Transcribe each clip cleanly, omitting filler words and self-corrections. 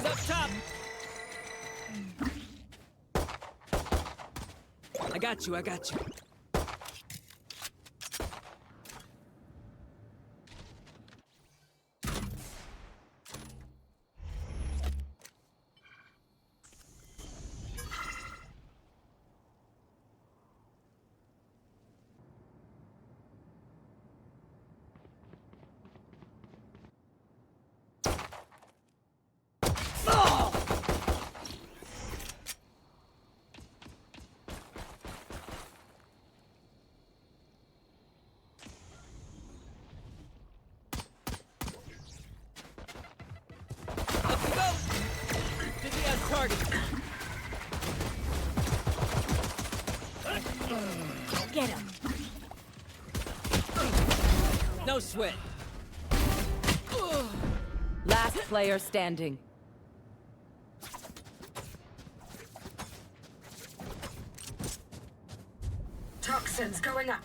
up top. I got you, I got you. Target. Get him. No sweat. Last player standing. Toxins going up.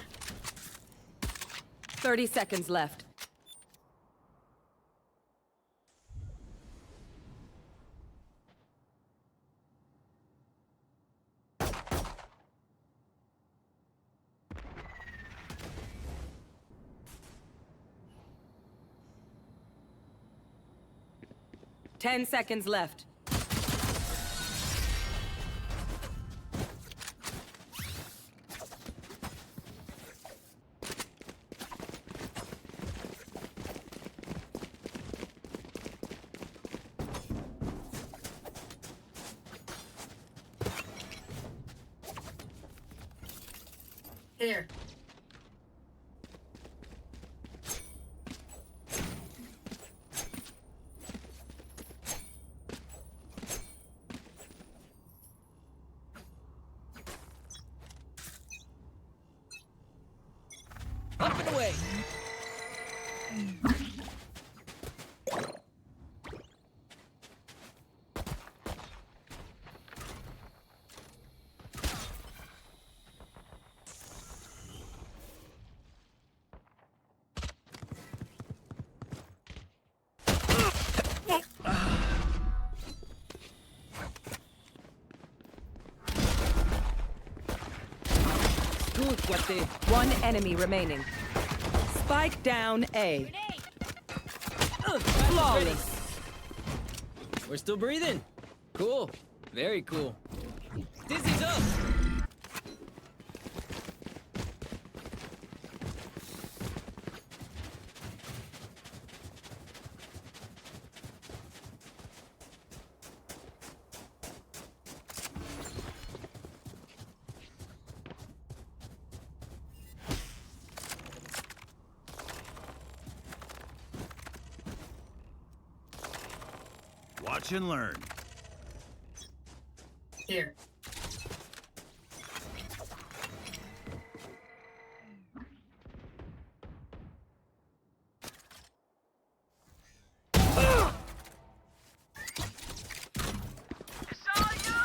30 seconds left. Ten seconds left. Here. Up and away. One enemy remaining. Spike down A. Flawless. We're still breathing. Cool. Very cool. Dizzy's up. Watch and learn. Here.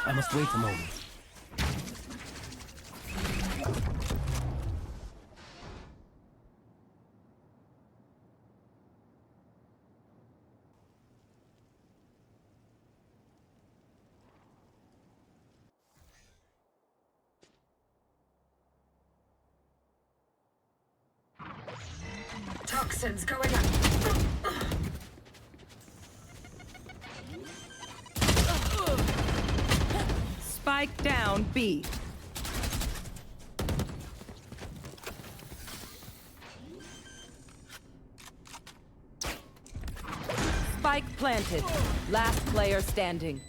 I must wait a moment. Toxins going up. Spike down B. Spike planted. Last player standing.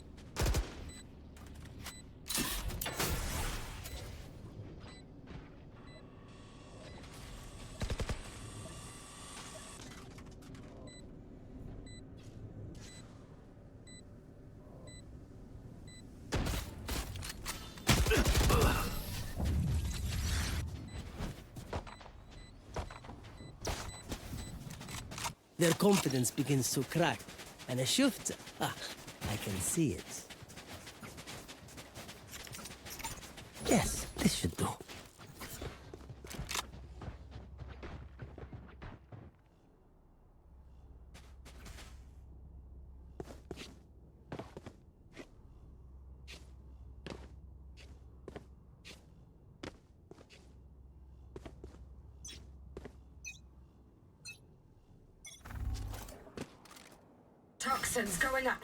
Their confidence begins to crack, and a shift. I can see it. Yes, this should do. Toxins going up.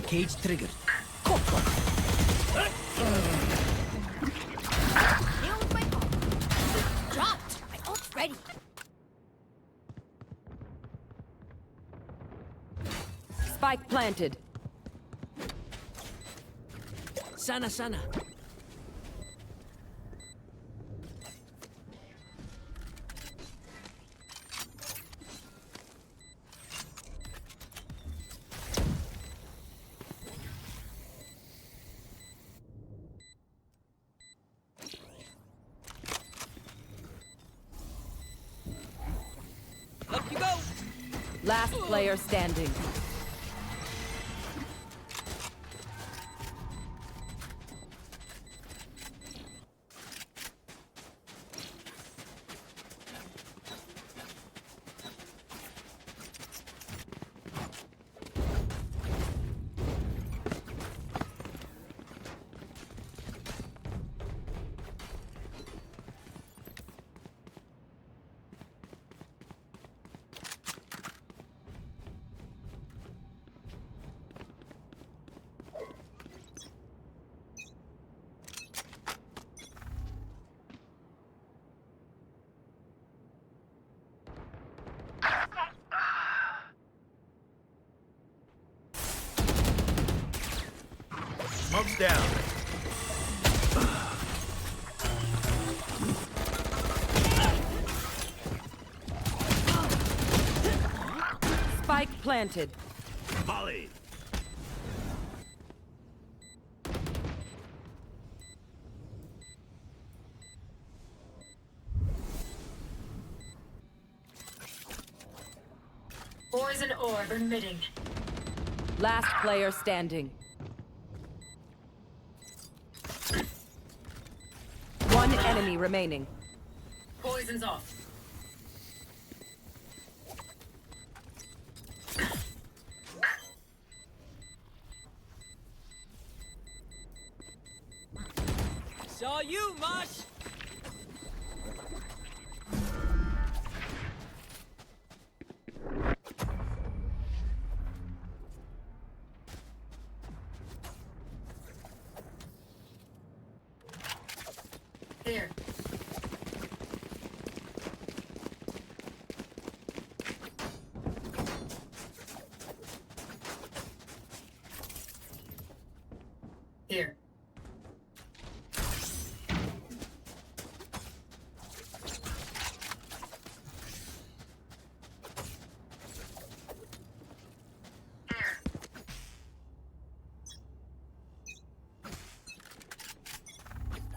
Cage triggered. Deal with my ult. Dropped. My ult's ready. Spike planted. Sana, sana. Up you go. Last player standing. Smoke's down. Spike planted. Molly. Poison orb emitting. Last player standing. One enemy remaining. Poison's off. Saw you, Mosh. Here. Here.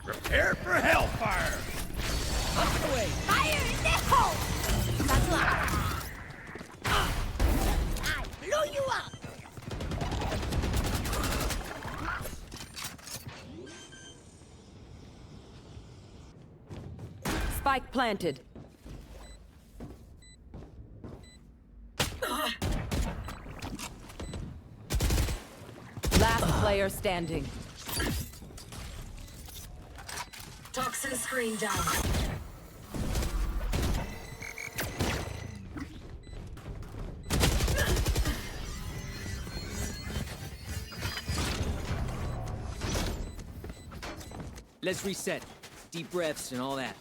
Prepare for hellfire. Up and away. Fire in the hole! That's locked. I blew you up! Spike planted. Last player standing. Toxin screen down. Let's reset. Deep breaths and all that.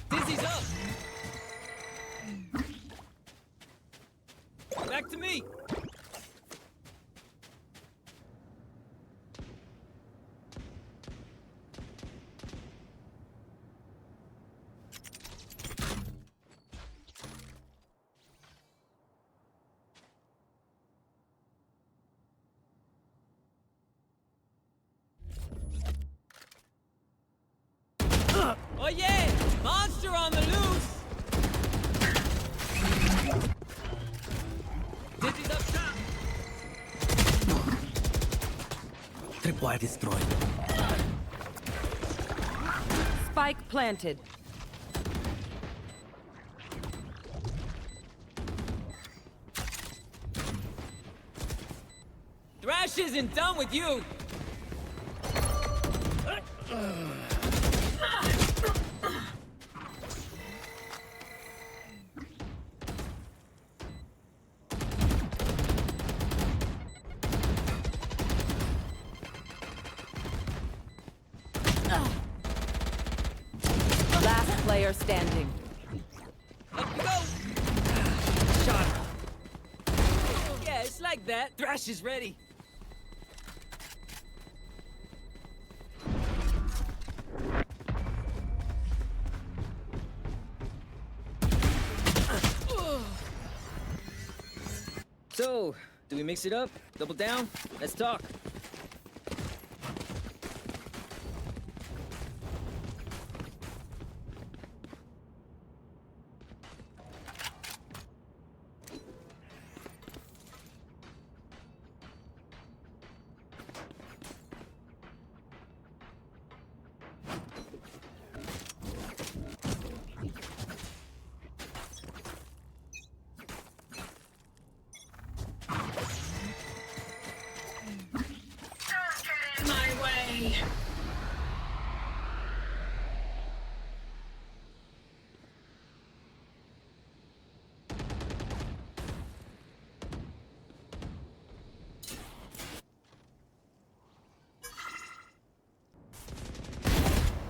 Dizzy's up! Oh yeah! Monster on the loose! Dizzy's up top! Tripwire destroyed. Spike planted. Thrash isn't done with you! Last player standing. Up you go! Shot her. Yeah, it's like that. Thrash is ready. So, do we mix it up? Double down? Let's talk.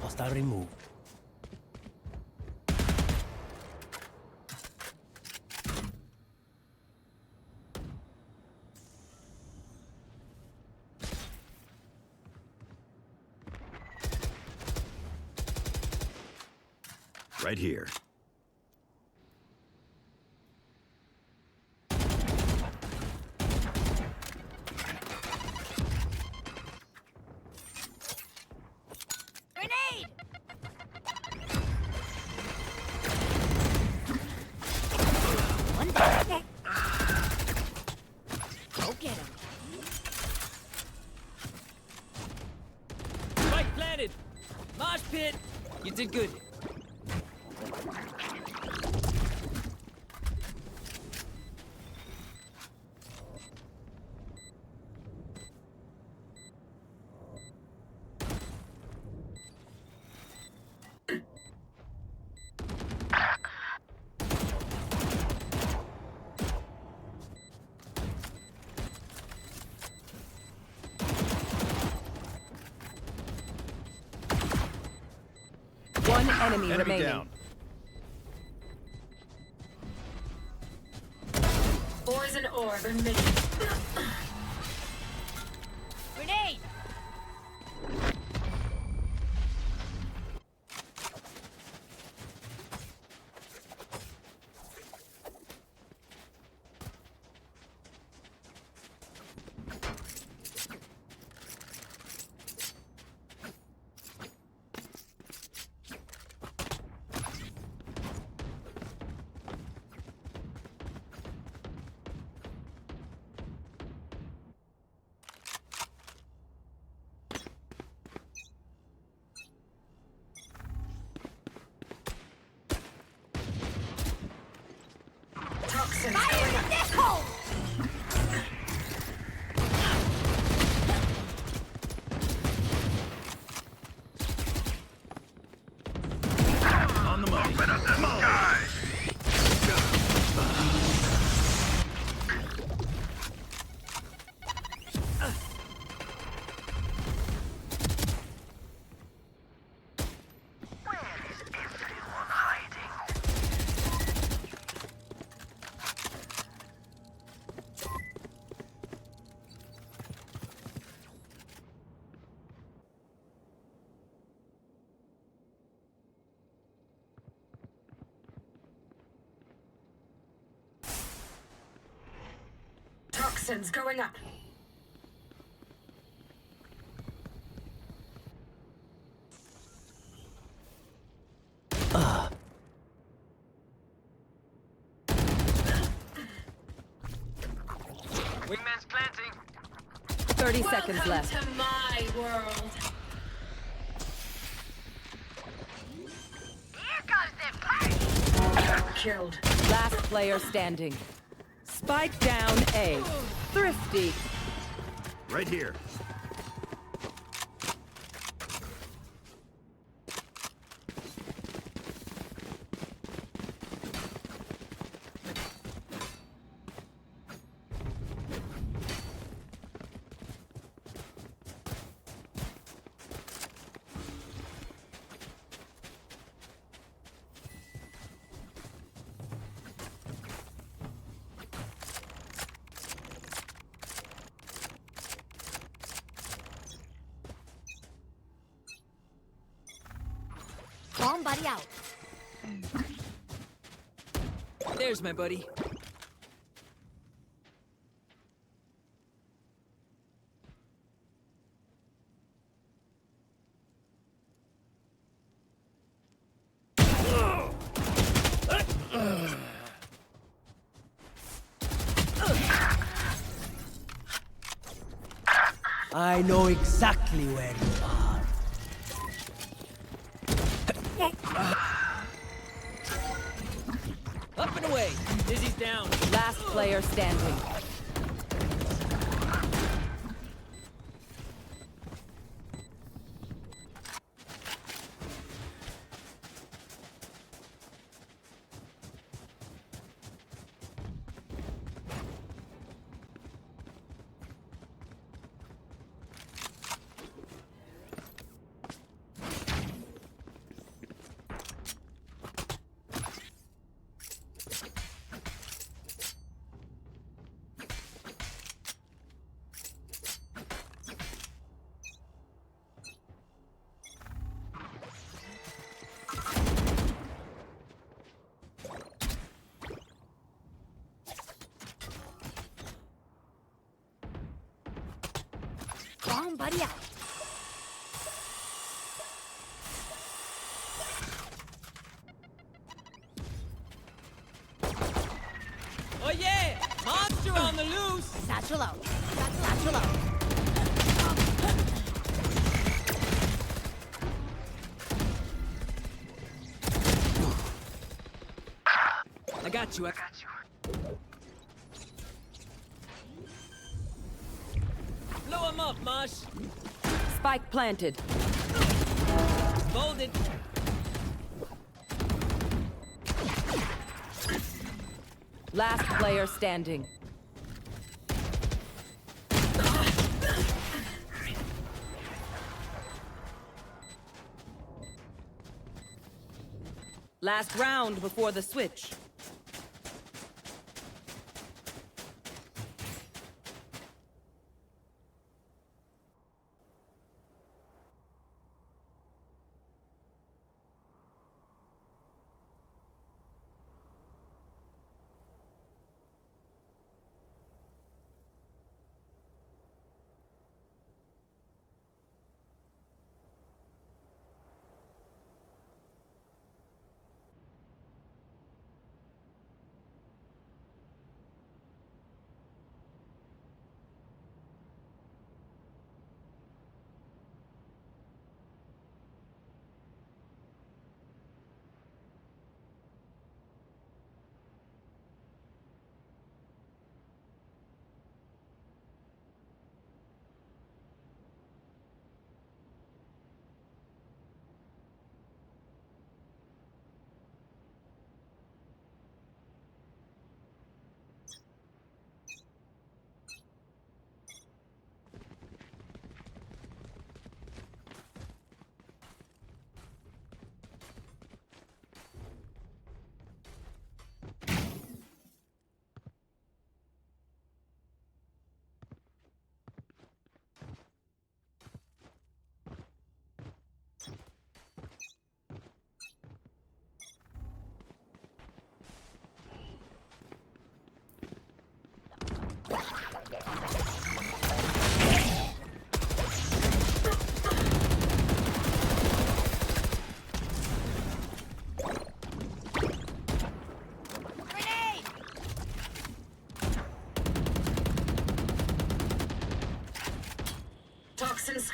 Hostile removed. Right here. Grenade! One back. Go get him. Spike planted! Mosh pit! You did good. One enemy Enemy remaining. down. Poison orb emitting. Grenade! Toxins Fire going in up. this hole! On the money. Open up the sky! Toxins going up. 30 seconds Welcome left. to my world. Killed. Last player standing. Spike down A. Thrifty. Right here. Bomb buddy out. There's my buddy. I know exactly where you are. Up and away. Dizzy's down. Last player standing. Bomb buddy out. Oh yeah! Monster on the loose! Satchel out. Satchel out. I got you. Blow him up, Mosh. Spike planted. Folded. Last player standing. Last round before the switch.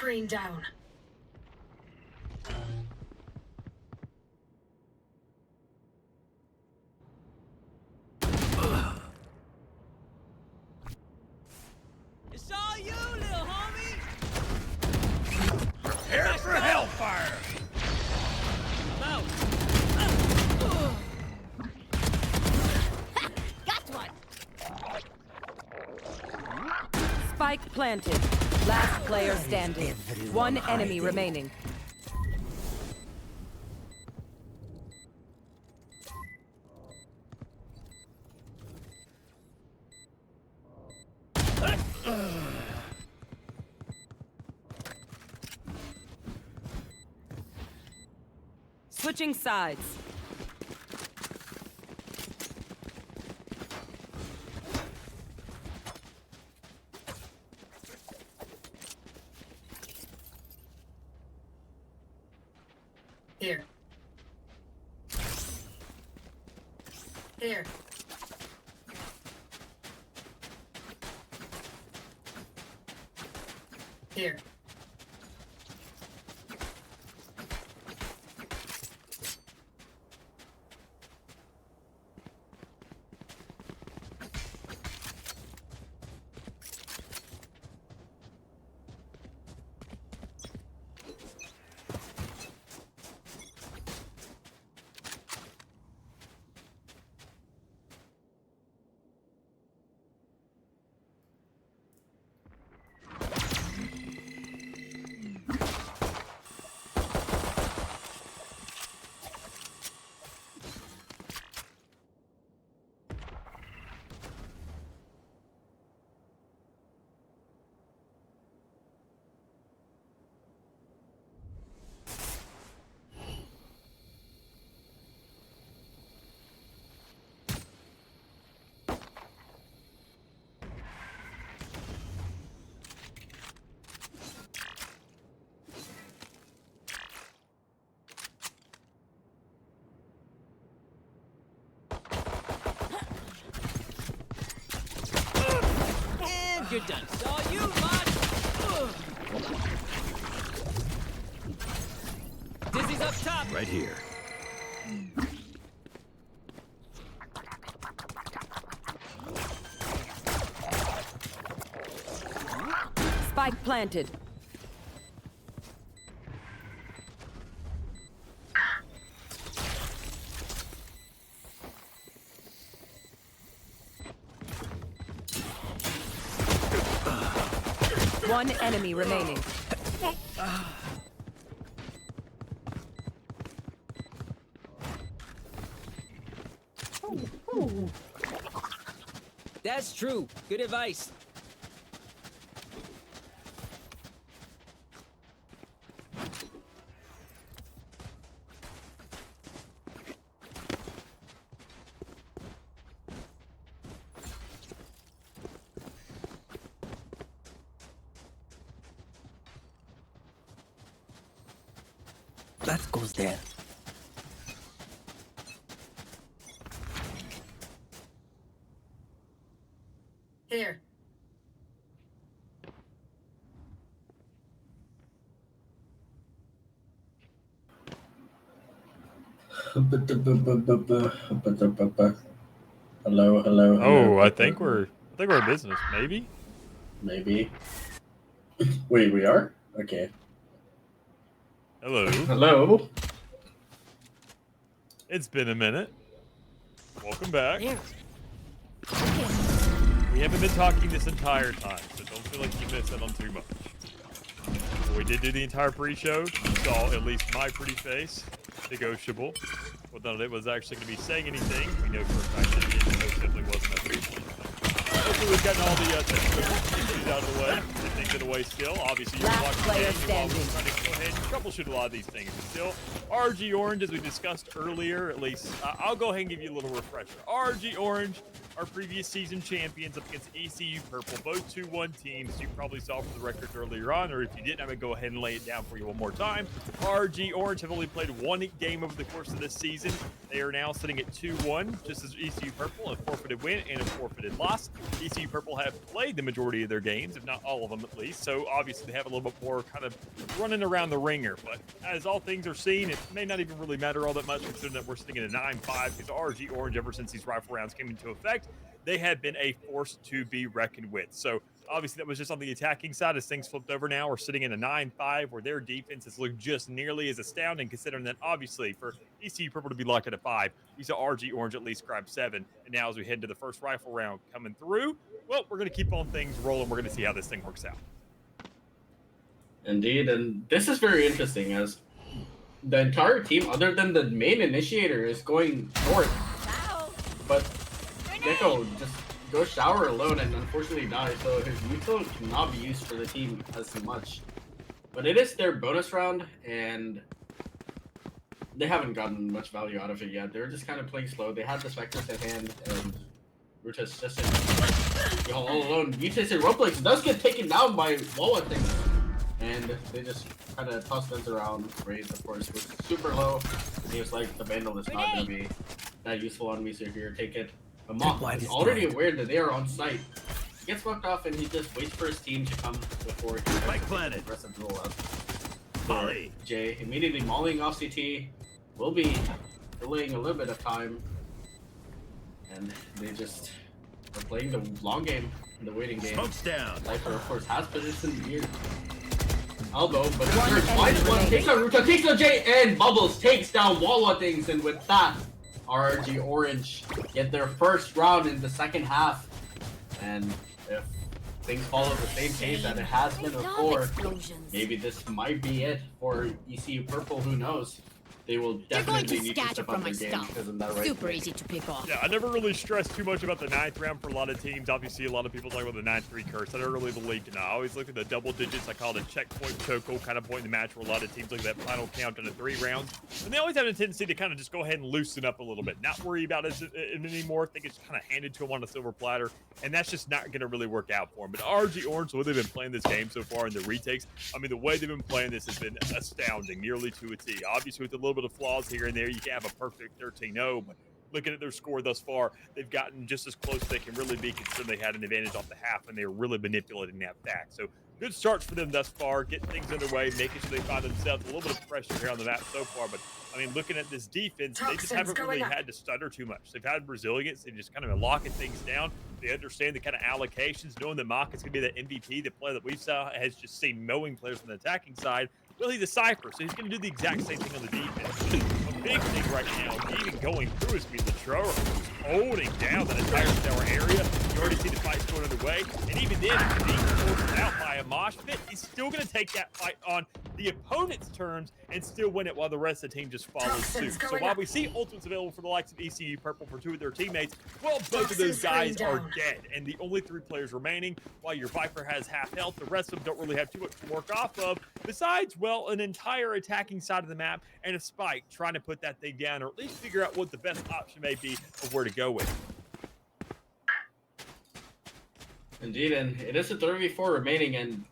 screen down. It's all you, little homie. Prepare for hellfire. I'm out. Got one. Spike planted. Last player standing. One enemy remaining. Switching sides. Here. Here. Here. And you're done. It's all you, bud. Dizzy's up top. Right here. Spike planted. One enemy remaining. That's true. Good advice. That goes there. Here. Hello, hello. Oh, I think we're in business. Maybe. Maybe. Wait, we are? Okay. Hello. Hello. It's been a minute. Welcome back. There. We haven't been talking this entire time, so don't feel like you missed out on too much. But we did do the entire pre-show. You saw at least my pretty face, negotiable. Whether or not it was actually going to be saying anything, we know for a fact that it simply wasn't that reasonable. Hopefully we've gotten all the technical issues out of the way. And things in the way still. Obviously, you're Last watching player the game while we're standing. trying to go ahead and troubleshoot a lot of these things. But still, RG Orange, as we discussed earlier, at least, I'll go ahead and give you a little refresher. RG Orange our previous season champions up against ECU Purple, both 2-1 teams. You probably saw from the records earlier on, or if you didn't, I'm going to go ahead and lay it down for you one more time. RG Orange have only played one game over the course of this season. They are now sitting at 2-1, just as ECU Purple, a forfeited win and a forfeited loss. ECU Purple have played the majority of their games, if not all of them at least, so obviously they have a little bit more kind of running around the ringer. But as all things are seen, it may not even really matter all that much, considering that we're sitting at a 9-5, because RG Orange, ever since these rifle rounds came into effect, they have been a force to be reckoned with. So obviously that was just on the attacking side. As things flipped over now, we're sitting in a 9-5, where their defense has looked just nearly as astounding, considering that obviously for ECU Purple to be locked at a 5, we saw RG Orange at least grab 7. And now as we head into the first rifle round coming through, well, we're going to keep on things rolling. We're going to see how this thing works out. Indeed, and this is very interesting as the entire team, other than the main initiator, is going north. Ow. But Gecko just goes shower alone and unfortunately dies, so his util cannot be used for the team as much. But it is their bonus round, and they haven't gotten much value out of it yet. They're just kind of playing slow. They had the Spectres at hand, and Rutas just all alone. Mutas and Roblex does get taken down by Wawa things. And they just kind of toss guns around. Raze, of course, was super low. And he was like, the Vandal is not going to be that useful on me, so here, take it. But Mach is already aware that they are on site. He gets fucked off, and he just waits for his team to come before he Spike planted. aggressive roll up. Molly. Jay immediately mauling off CT. Will be delaying a little bit of time. And they just are playing the long game, the waiting game. Smokes down. Cypher, of course, has position here. Elbow, but One third finds enemy one, remaining. takes on Ruta, takes on Jay, and Bubbles takes down Wawa things, and with that, RG Orange get their first round in the second half. And if things follow the same pace that it has been before, Explosions. maybe this might be it for ECU Purple, who knows? They will They're going definitely to need to scatter step from up my their game, stuff. isn't that right? Super easy to pick off. Yeah, I never really stressed too much about the 9th round for a lot of teams. Obviously, a lot of people talk about the 9-3 curse. I don't really believe in it. I always look at the double digits. I call it a checkpoint chokehold kind of point in the match where a lot of teams look at that final count in the 3 rounds. And they always have a tendency to kind of just go ahead and loosen up a little bit. Not worry about it anymore. I think it's kind of handed to them on a silver platter. And that's just not going to really work out for them. But RG Orange, the way they've been playing this game so far in the retakes, I mean, the way they've been playing this has been astounding, nearly to a T. Obviously, with a little bit of flaws here and there, you can't have a perfect 13-0, but looking at their score thus far, they've gotten just as close as they can really be, considering they had an advantage off the half, and they were really manipulating that fact. So good starts for them thus far, getting things underway, making sure they find themselves a little bit of pressure here on the map so far. But I mean, looking at this defense, they just haven't really had to stutter too much. They've had resilience. They've just kind of been locking things down. They understand the kind of allocations, knowing that Mach is going to be the MVP. The player that we saw has just seen mowing players on the attacking side. Well, he's a Cypher, so he's going to do the exact same thing on the defense. A big thing right now, even going through, is going to be Latrobe, who's holding down that entire tower area. You already see the fights going underway. And even then, if being forced out by a mosh pit, he's still going to take that fight on the opponent's terms and still win it while the rest of the team just follows suit. So while we see ultimates available for the likes of ECU Purple for 2 of their teammates, well, both of those guys are dead. And the only 3 players remaining, while your Viper has half health, the rest of them don't really have too much to work off of. Besides, well, an entire attacking side of the map and a Spike trying to put that thing down, or at least figure out what the best option may be of where to go with. Indeed, and it is a 3v4 remaining, and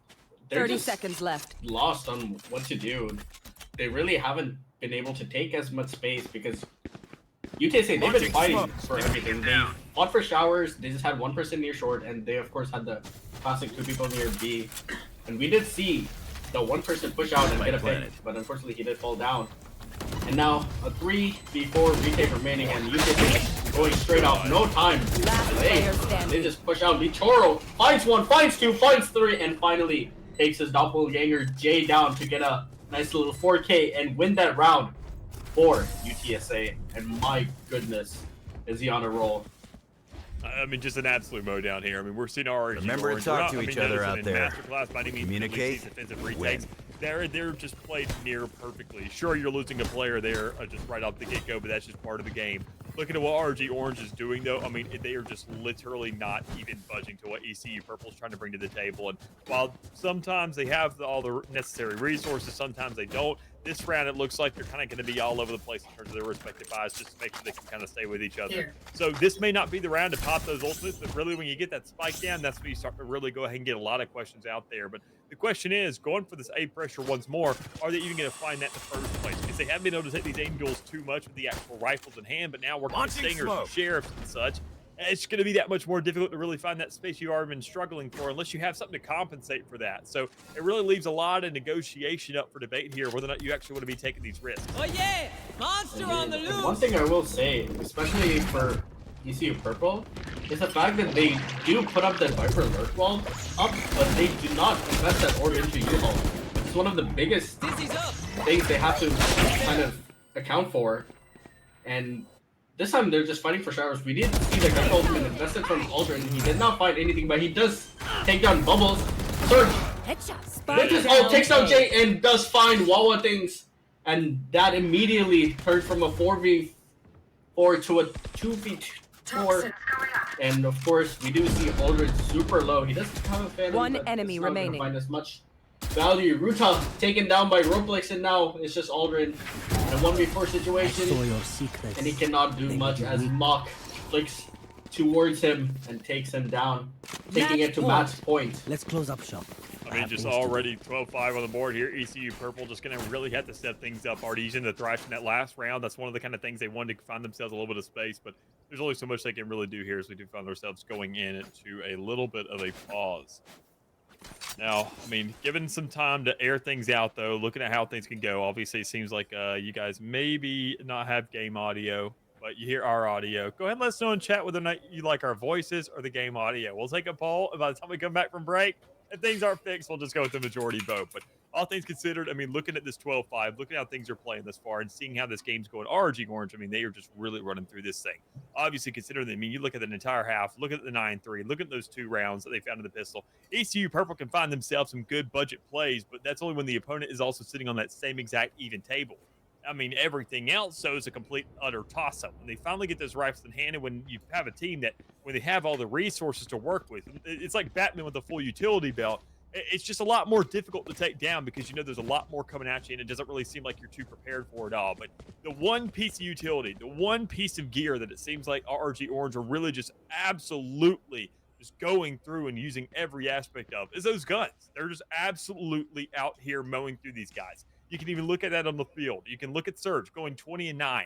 they're 30 just seconds left. lost on what to do. They really haven't been able to take as much space because UTSA, they've been Launching fighting smokes. for everything. They fought for showers, they just had one person near short, and they of course had the classic 2 people near B. And we did see the one person push out and get a pick, but unfortunately he did fall down. And now a 3v4 retake remaining, and UTSA going straight off, no time. Last player standing. They just push out. Litoro finds 1, finds 2, finds 3, and finally takes his doppelganger Jay down to get a nice little 4K and win that round for UTSA. And my goodness, is he on a roll? I mean, just an absolute mow down here. I mean, we're seeing RG Remember to Orange. talk We're not- to I mean, each that other isn't out in there. masterclass by any means. Communicate, Defensive win. retakes. They're just played near perfectly. Sure, you're losing a player there just right off the get-go, but that's just part of the game. Looking at what RG Orange is doing, though, I mean, they are just literally not even budging to what ECU Purple's trying to bring to the table. And while sometimes they have all the necessary resources, sometimes they don't, This round, it looks like they're kind of going to be all over the place in terms of their respective buys, just to make sure they can kind of stay with each other. Here. So this may not be the round to pop those ultimates, but really when you get that spike down, that's when you start to really go ahead and get a lot of questions out there. But the question is, going for this A pressure once more, are they even going to find that in the first place? Because they haven't been able to take these aim duels too much with the actual rifles in hand, but now working with stingers and sheriffs and such, it's going to be that much more difficult to really find that space you've already been struggling for unless you have something to compensate for that. So it really leaves a lot of negotiation up for debate here, whether or not you actually want to be taking these risks. Oh yeah! Monster on the And loose! one thing I will say, especially for ECU Purple, is the fact that they do put up that Viper lurk wall up, but they do not invest that orb into U-Haul. It's one of the biggest Dizzy's up! things they have to kind of account for. And this time they're just fighting for showers. We did see the gun ultimate invested from Aldrin. He did not find anything, but he does take down Bubbles. Surge Headshot. with his ult takes down Jay and does find Wawa things. And that immediately turned from a 4v4 to a 2v4. And of course, we do see Aldrin super low. He doesn't have a fan. One enemy it's not gonna remaining. Find as much value. Ruta taken down by Roblex, and now it's just Aldrin in a 1v4 I situation. saw your secrets. And he cannot do much as Mock flicks towards him and takes him down, taking Match it to point. match point. Let's close up shop. I mean, just already 12-5 on the board here. ECU Purple just going to really have to step things up. Already using the Thrash in that last round. That's one of the kind of things they wanted to find themselves a little bit of space, but there's only so much they can really do here as we do find ourselves going into a little bit of a pause. Now, I mean, given some time to air things out, though, looking at how things can go, obviously it seems like you guys maybe not have game audio, but you hear our audio. Go ahead and let us know in chat whether or not you like our voices or the game audio. We'll take a poll, and by the time we come back from break, if things aren't fixed, we'll just go with the majority vote. But all things considered, I mean, looking at this 12-5, looking at how things are playing this far and seeing how this game's going, RG Orange, I mean, they are just really running through this thing. Obviously, considering, I mean, you look at the entire half, look at the 9-3, look at those 2 rounds that they found in the pistol. ECU Purple can find themselves some good budget plays, but that's only when the opponent is also sitting on that same exact even table. I mean, everything else so is a complete utter toss-up. When they finally get those rifles in hand, and when you have a team that, when they have all the resources to work with, it's like Batman with a full utility belt. It's just a lot more difficult to take down because you know there's a lot more coming at you, and it doesn't really seem like you're too prepared for it all. But the one piece of utility, the one piece of gear that it seems like RG Orange are really just absolutely just going through and using every aspect of is those guns. They're just absolutely out here mowing through these guys. You can even look at that on the field. You can look at Surge going 20-9.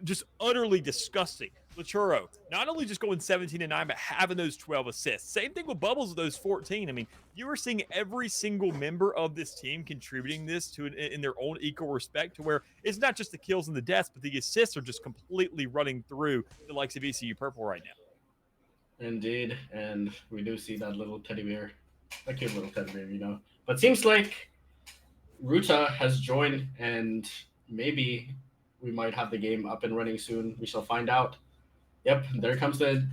Just utterly disgusting. Lachuro, not only just going 17-9, but having those 12 assists. Same thing with Bubbles with those 14. I mean, you are seeing every single member of this team contributing this to in their own equal respect, to where it's not just the kills and the deaths, but the assists are just completely running through the likes of ECU Purple right now. Indeed, and we do see that little teddy bear, a cute little teddy bear, you know. But seems like Ruta has joined, and maybe we might have the game up and running soon. We shall find out. Yep, there comes the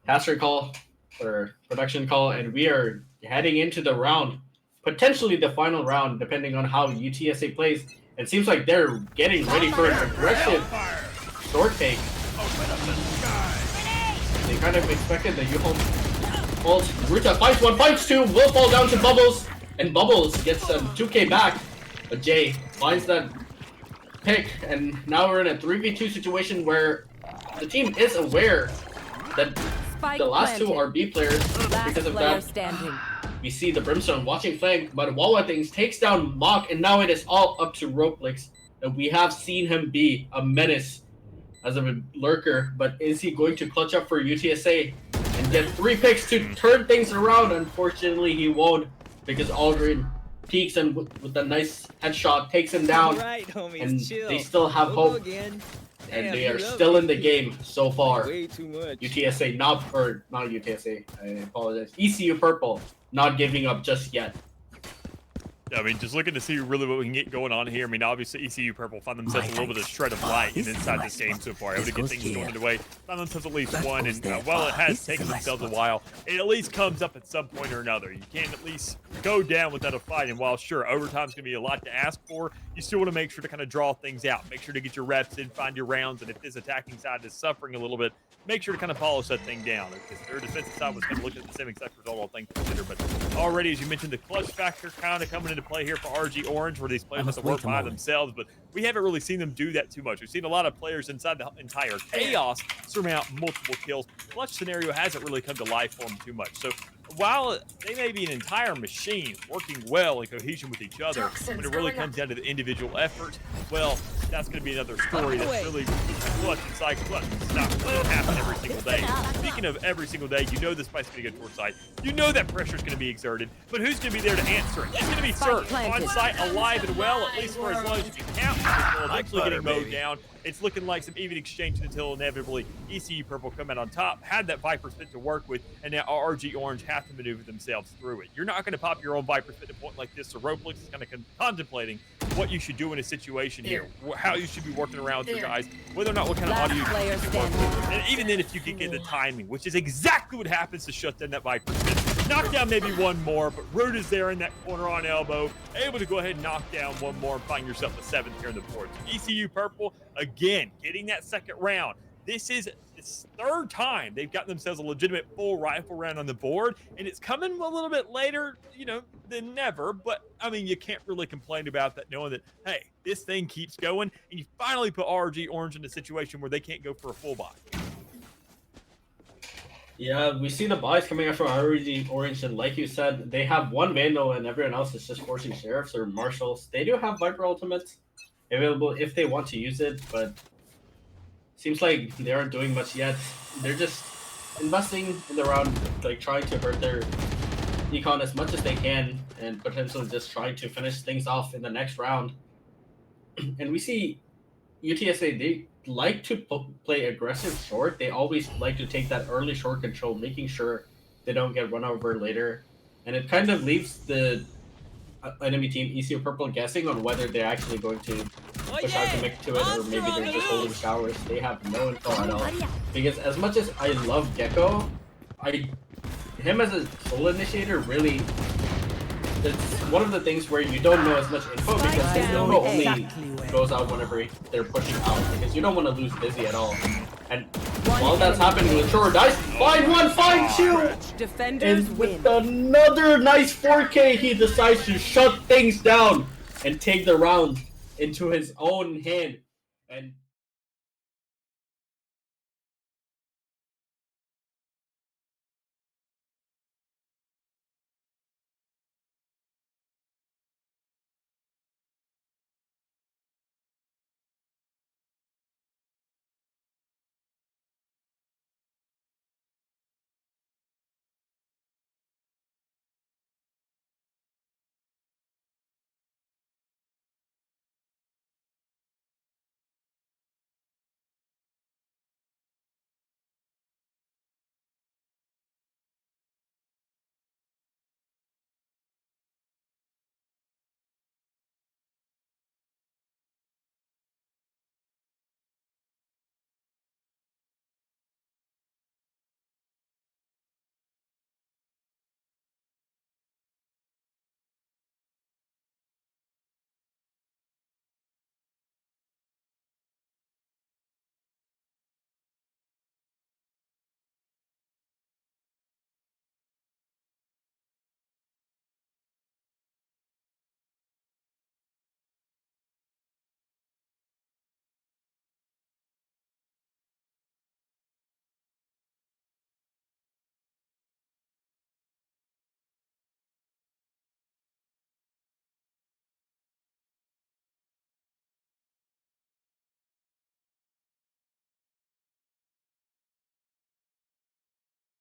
caster call, or production call, and we are heading into the round, potentially the final round, depending on how UTSA plays. It seems like they're getting ready for an aggressive short take. They kind of expected the U-Haul ult. Ruta finds 1, finds 2, will fall down to Bubbles, and Bubbles gets 2K back, but Jay finds that pick, and now we're in a 3v2 situation where the team is aware that Spike the last planted. 2 are B players. Last Because of player that, standing. we see the Brimstone watching flank, but Wawa things takes down Mock, and now it is all up to Roplix. And we have seen him be a menace as a lurker, but is he going to clutch up for UTSA and get 3 picks to turn things around? Unfortunately, he won't, because Aldrin peeks and with a nice headshot takes him down. Alright, homies, And chill. they still have We'll go hope. again. And Damn, they you are love still in the me. game so far. Way too much. UTSA not UTSA, I apologize. ECU Purple not giving up just yet. I mean, just looking to see really what we can get going on here. I mean, obviously, ECU Purple find themselves a little bit of shred of light inside this game so far. Able to get things going away. Found themselves at least one, and while it has taken themselves a while, it at least comes up at some point or another. You can't at least go down without a fight, and while sure, overtime's going to be a lot to ask for, you still want to make sure to kind of draw things out. Make sure to get your reps in, find your rounds, and if this attacking side is suffering a little bit, make sure to kind of polish that thing down, because their defensive side was kind of looking at the same exact result, all things considered. But already, as you mentioned, the clutch factor kind of coming into into play here for RG Orange, where these players have must to work wait a by moment. themselves, but we haven't really seen them do that too much. We've seen a lot of players inside the entire chaos surmount multiple kills. Clutch scenario hasn't really come to life for them too much. So while they may be an entire machine working well in cohesion with each other, when it really comes down to the individual efforts, well, that's going to be another story that's really clutch inside clutch. It's not going to happen every single day. Speaking of every single day, you know this fight's going to get towards site. You know that pressure's going to be exerted, but who's going to be there to answer it? It's going to be Surge, on site, alive and well, at least for as long as you can count. Until eventually getting mowed down. It's looking like some even exchange until inevitably ECU Purple come out on top, had that Viper spit to work with, and now RG Orange have to maneuver themselves through it. You're not going to pop your own Viper spit to point like this, so Roblox is kind of contemplating what you should do in a situation here, how you should be working around with your guys, whether or not what kind of audio you should be working with. And even then, if you can get the timing, which is exactly what happens to shut down that Viper spit. Knock down maybe one more, but Root is there in that corner on elbow, able to go ahead and knock down one more and find yourself a 7th here in the board. So ECU Purple, again, getting that second round. This is the 3rd time they've gotten themselves a legitimate full rifle round on the board, and it's coming a little bit later, you know, than never, but, I mean, you can't really complain about that, knowing that, hey, this thing keeps going, and you finally put RG Orange in a situation where they can't go for a full buy. Yeah, we see the buys coming out from RG Orange, and like you said, they have one Vandal and everyone else is just forcing Sheriffs or Marshals. They do have Viper ultimates available if they want to use it, but seems like they aren't doing much yet. They're just investing in the round, like trying to hurt their econ as much as they can and potentially just trying to finish things off in the next round. And we see UTSA, they like to play aggressive short. They always like to take that early short control, making sure they don't get run over later. And it kind of leaves the enemy team, ECU Purple, guessing on whether they're actually going to push out to make to it, or maybe they're just holding showers. They have no info at all. Because as much as I love Gecko, him as a solo initiator really, it's one of the things where you don't know as much info because his info only goes out whenever they're pushing out, because you don't want to lose Busy at all. And while that's happening, Lachor dies. Find one, find two! Defenders And with another nice 4K, he decides to shut things down and take the round into his own hand. And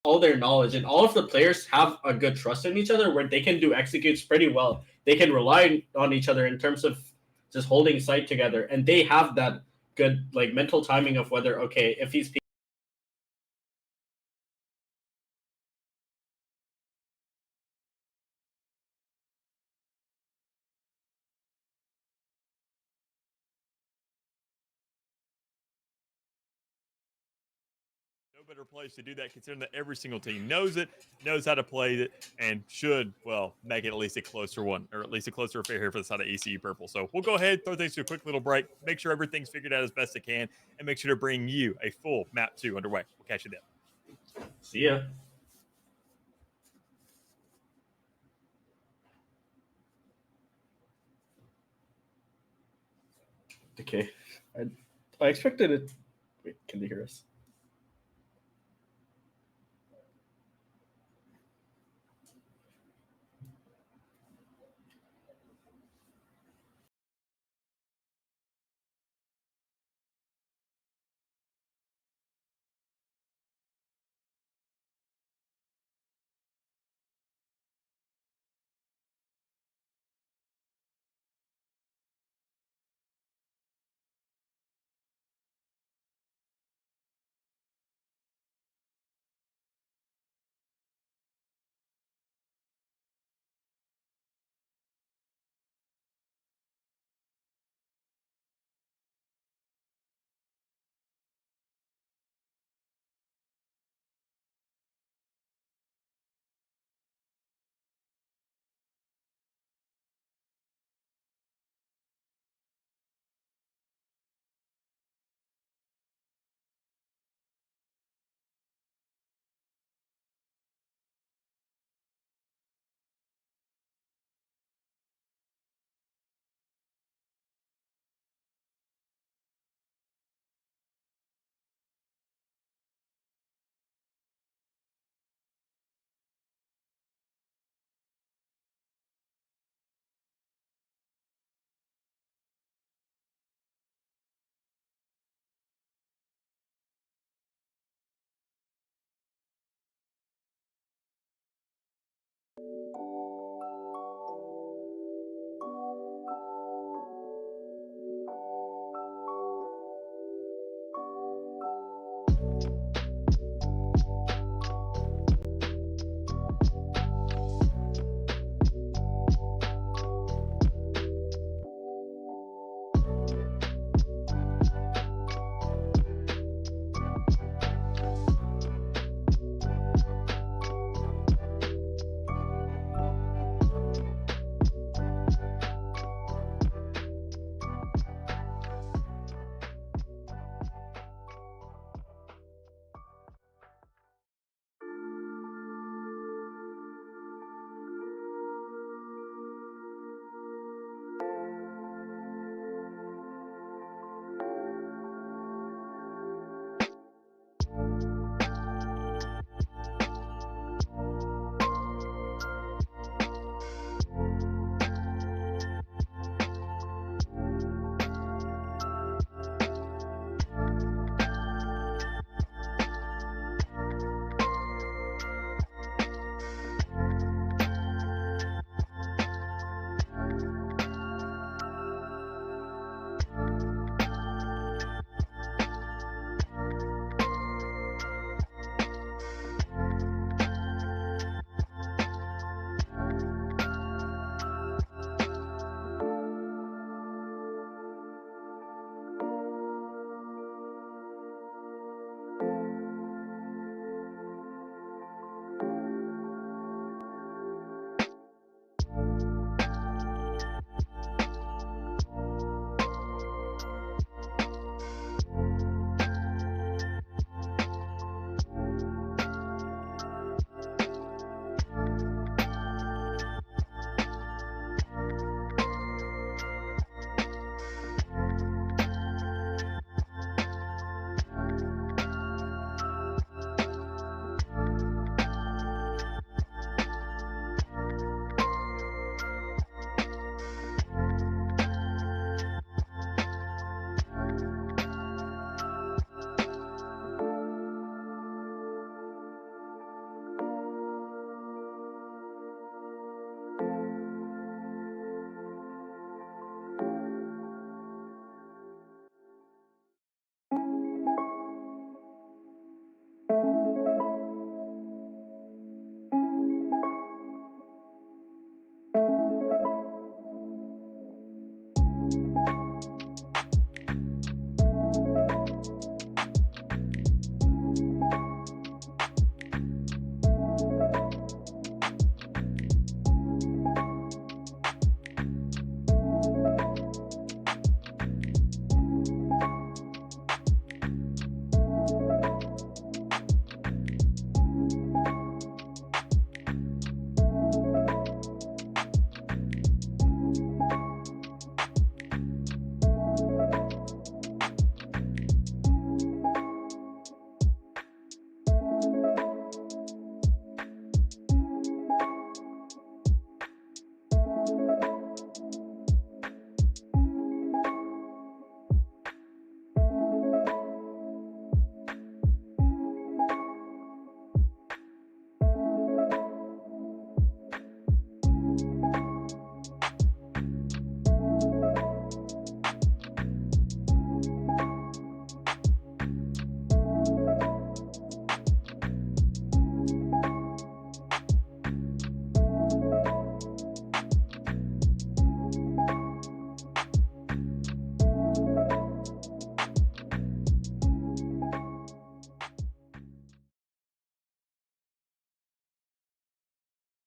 all their knowledge, and all of the players have a good trust in each other where they can do executes pretty well. They can rely on each other in terms of just holding sight together, and they have that good like mental timing of whether, okay, if he's No better place to do that, considering that every single team knows it, knows how to play it, and should, well, make it at least a closer one, or at least a closer affair here for the side of ECU Purple. So we'll go ahead, throw things to a quick little break, make sure everything's figured out as best it can, and make sure to bring you a full map 2 underway. We'll catch you then. See ya. Okay. I expected it. Wait, can they hear us?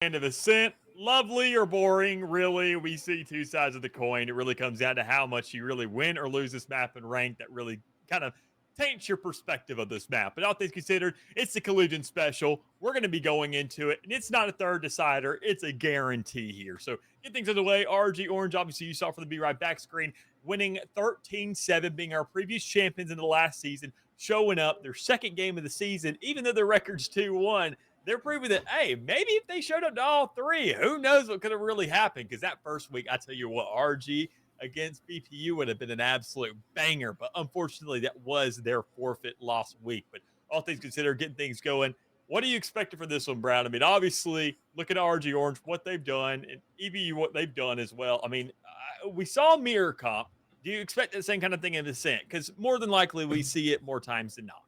End of Ascent, lovely or boring, really. We see two sides of the coin. It really comes down to how much you really win or lose this map in rank. That really kind of taints your perspective of this map. But all things considered, it's the Collision Special. We're going to be going into it, and it's not a third decider. It's a guarantee here. So get things underway. RG Orange, obviously, you saw from the Be Right Back screen, winning 13-7, being our previous champions in the last season, showing up their second game of the season, even though their record's 2-1. They're proving that, hey, maybe if they showed up to all three, who knows what could have really happened? Because that first week, I tell you what, RG against BPU would have been an absolute banger. But unfortunately, that was their forfeit lost week. But all things considered, getting things going. What are you expecting for this one, Brad? I mean, obviously, look at RG Orange, what they've done, and EVU, what they've done as well. I mean, we saw mirror comp. Do you expect the same kind of thing in Ascent? Because more than likely, we see it more times than not.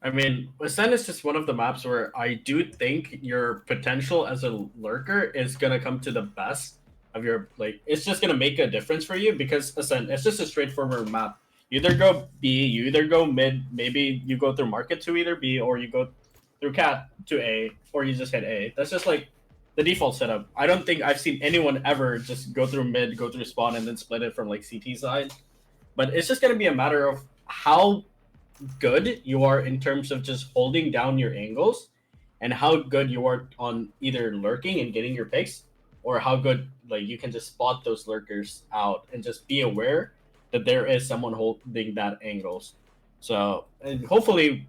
I mean, Ascent is just one of the maps where I do think your potential as a lurker is gonna come to the best of your, like, it's just gonna make a difference for you because Ascent, it's just a straightforward map. You either go B, you either go mid, maybe you go through market to either B, or you go through cat to A, or you just hit A. That's just like the default setup. I don't think I've seen anyone ever just go through mid, go through spawn, and then split it from like CT side. But it's just gonna be a matter of how good you are in terms of just holding down your angles and how good you are on either lurking and getting your picks, or how good like you can just spot those lurkers out and just be aware that there is someone holding that angles. So, and hopefully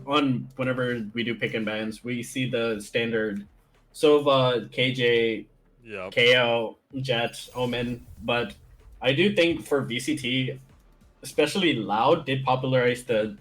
on whenever we do pick and bans, we see the standard Sova, KJ, Yep. KO, Jet, Omen. But I do think for VCT, especially Loud, did popularize the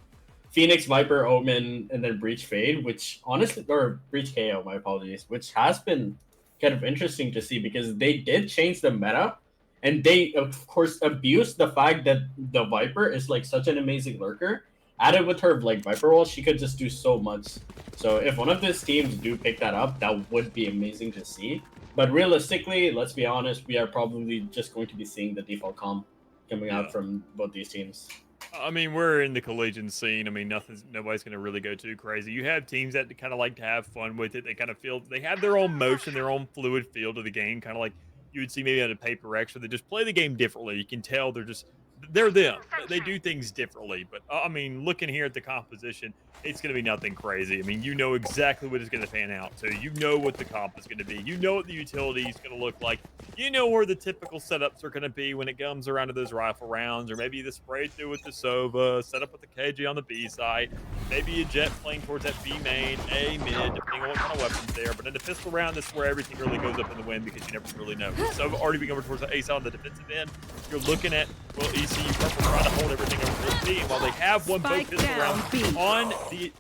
Phoenix, Viper, Omen, and then Breach Fade, which honestly, or Breach KO, my apologies, which has been kind of interesting to see because they did change the meta, and they of course abused the fact that the Viper is like such an amazing lurker. Added with her like Viper wall, she could just do so much. So if one of these teams do pick that up, that would be amazing to see. But realistically, let's be honest, we are probably just going to be seeing the default comp coming out from both these teams. I mean, we're in the collision scene. I mean, nobody's going to really go too crazy. You have teams that kind of like to have fun with it. They kind of feel they have their own motion, their own fluid feel to the game, kind of like you would see maybe on a Paper X, where they just play the game differently. You can tell they're them. They do things differently. But I mean, looking here at the composition, it's going to be nothing crazy. I mean, you know exactly what is going to pan out. So you know what the comp is going to be. You know what the utility is going to look like. You know where the typical setups are going to be when it comes around to those rifle rounds, or maybe the spray through with the Sova, set up with the KG on the B side, maybe a Jet playing towards that B main, A mid, depending on what kind of weapons there. But in the pistol round, that's where everything really goes up in the wind because you never really know. Sova already being over towards the A side on the defensive end. You're looking at, well, ECU Purple trying to hold everything over to B, and while they have one both pistol round on the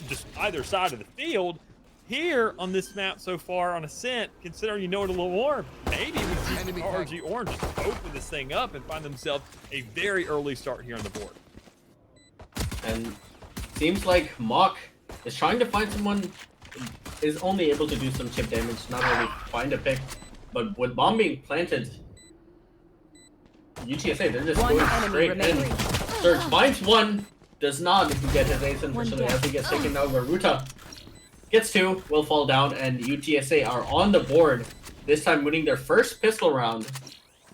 just either side of the field, here on this map so far on Ascent, considering you know it a little more, maybe we see RG Orange just open this thing up and find themselves a very early start here on the board. And seems like Mock is trying to find someone is only able to do some chip damage, not only find a pick, but with bomb being planted, UTSA, they're just going straight in. Surge finds one, does not get his ace, unfortunately, as he gets taken down where Ruta gets two, will fall down, and UTSA are on the board, this time winning their first pistol round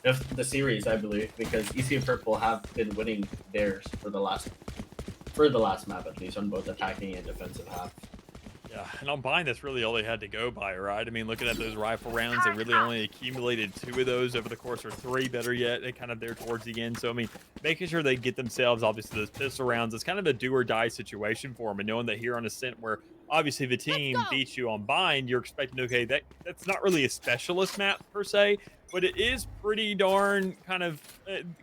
of the series, I believe, because ECU Purple have been winning theirs for the last map, at least, on both attacking and defensive half. Yeah, and on buying, that's really all they had to go by, right? I mean, looking at those rifle rounds, they really only accumulated 2 of those over the course, or 3 better yet, they kind of there towards the end. So, I mean, making sure they get themselves, obviously, those pistol rounds, it's kind of a do-or-die situation for them. And knowing that here on Ascent, where obviously the team beats you on bind, you're expecting, okay, that's not really a specialist map per se, but it is pretty darn kind of,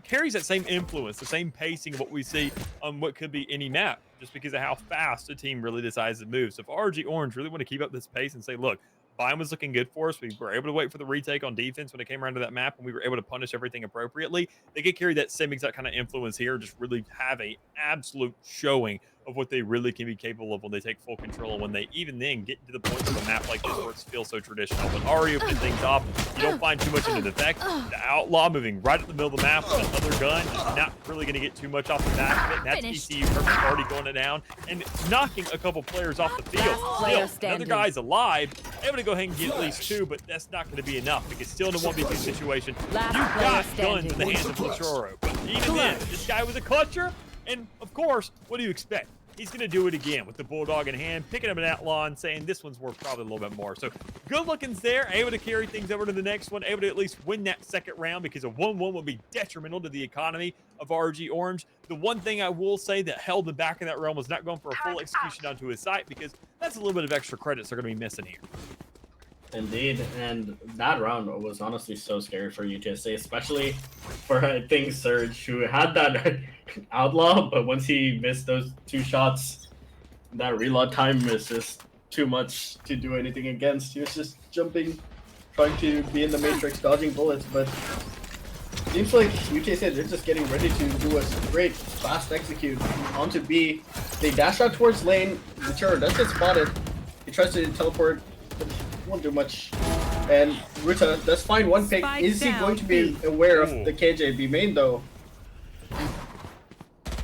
carries that same influence, the same pacing of what we see on what could be any map, just because of how fast a team really decides to move. So if RG Orange really want to keep up this pace and say, look, bind was looking good for us, we were able to wait for the retake on defense when it came around to that map, and we were able to punish everything appropriately, they could carry that same exact kind of influence here, just really have a absolute showing of what they really can be capable of when they take full control, when they even then get to the point of a map like this where it feels so traditional. But Ari opening things off, you don't find too much into the effect. The Outlaw moving right at the middle of the map with another gun, just not really going to get too much off the back of it. And that's ECU Purple already going it down and knocking a couple players off the field. Still, another guy's alive, able to go ahead and get at least 2, but that's not going to be enough because still in a 1v2 situation, you've got guns in the hands of Lachoro. But even then, this guy was a clutcher, and of course, what do you expect? He's going to do it again with the Bulldog in hand, picking up an Outlaw and saying this one's worth probably a little bit more. So good lookings there, able to carry things over to the next one, able to at least win that second round because a 1-1 would be detrimental to the economy of RG Orange. The one thing I will say that held him back in that round was not going for a full execution onto his site because that's a little bit of extra credits they're going to be missing here. Indeed, and that round was honestly so scary for UTSA, especially for, I think, Surge, who had that Outlaw, but once he missed those 2 shots, that reload time is just too much to do anything against. He was just jumping, trying to be in the Matrix, dodging bullets, but seems like UTSA, they're just getting ready to do a great fast execute onto B. They dash out towards lane, the Churro does get spotted, he tries to teleport, but won't do much. And Ruta does find one pick. Is he going to be aware of the KJB main though?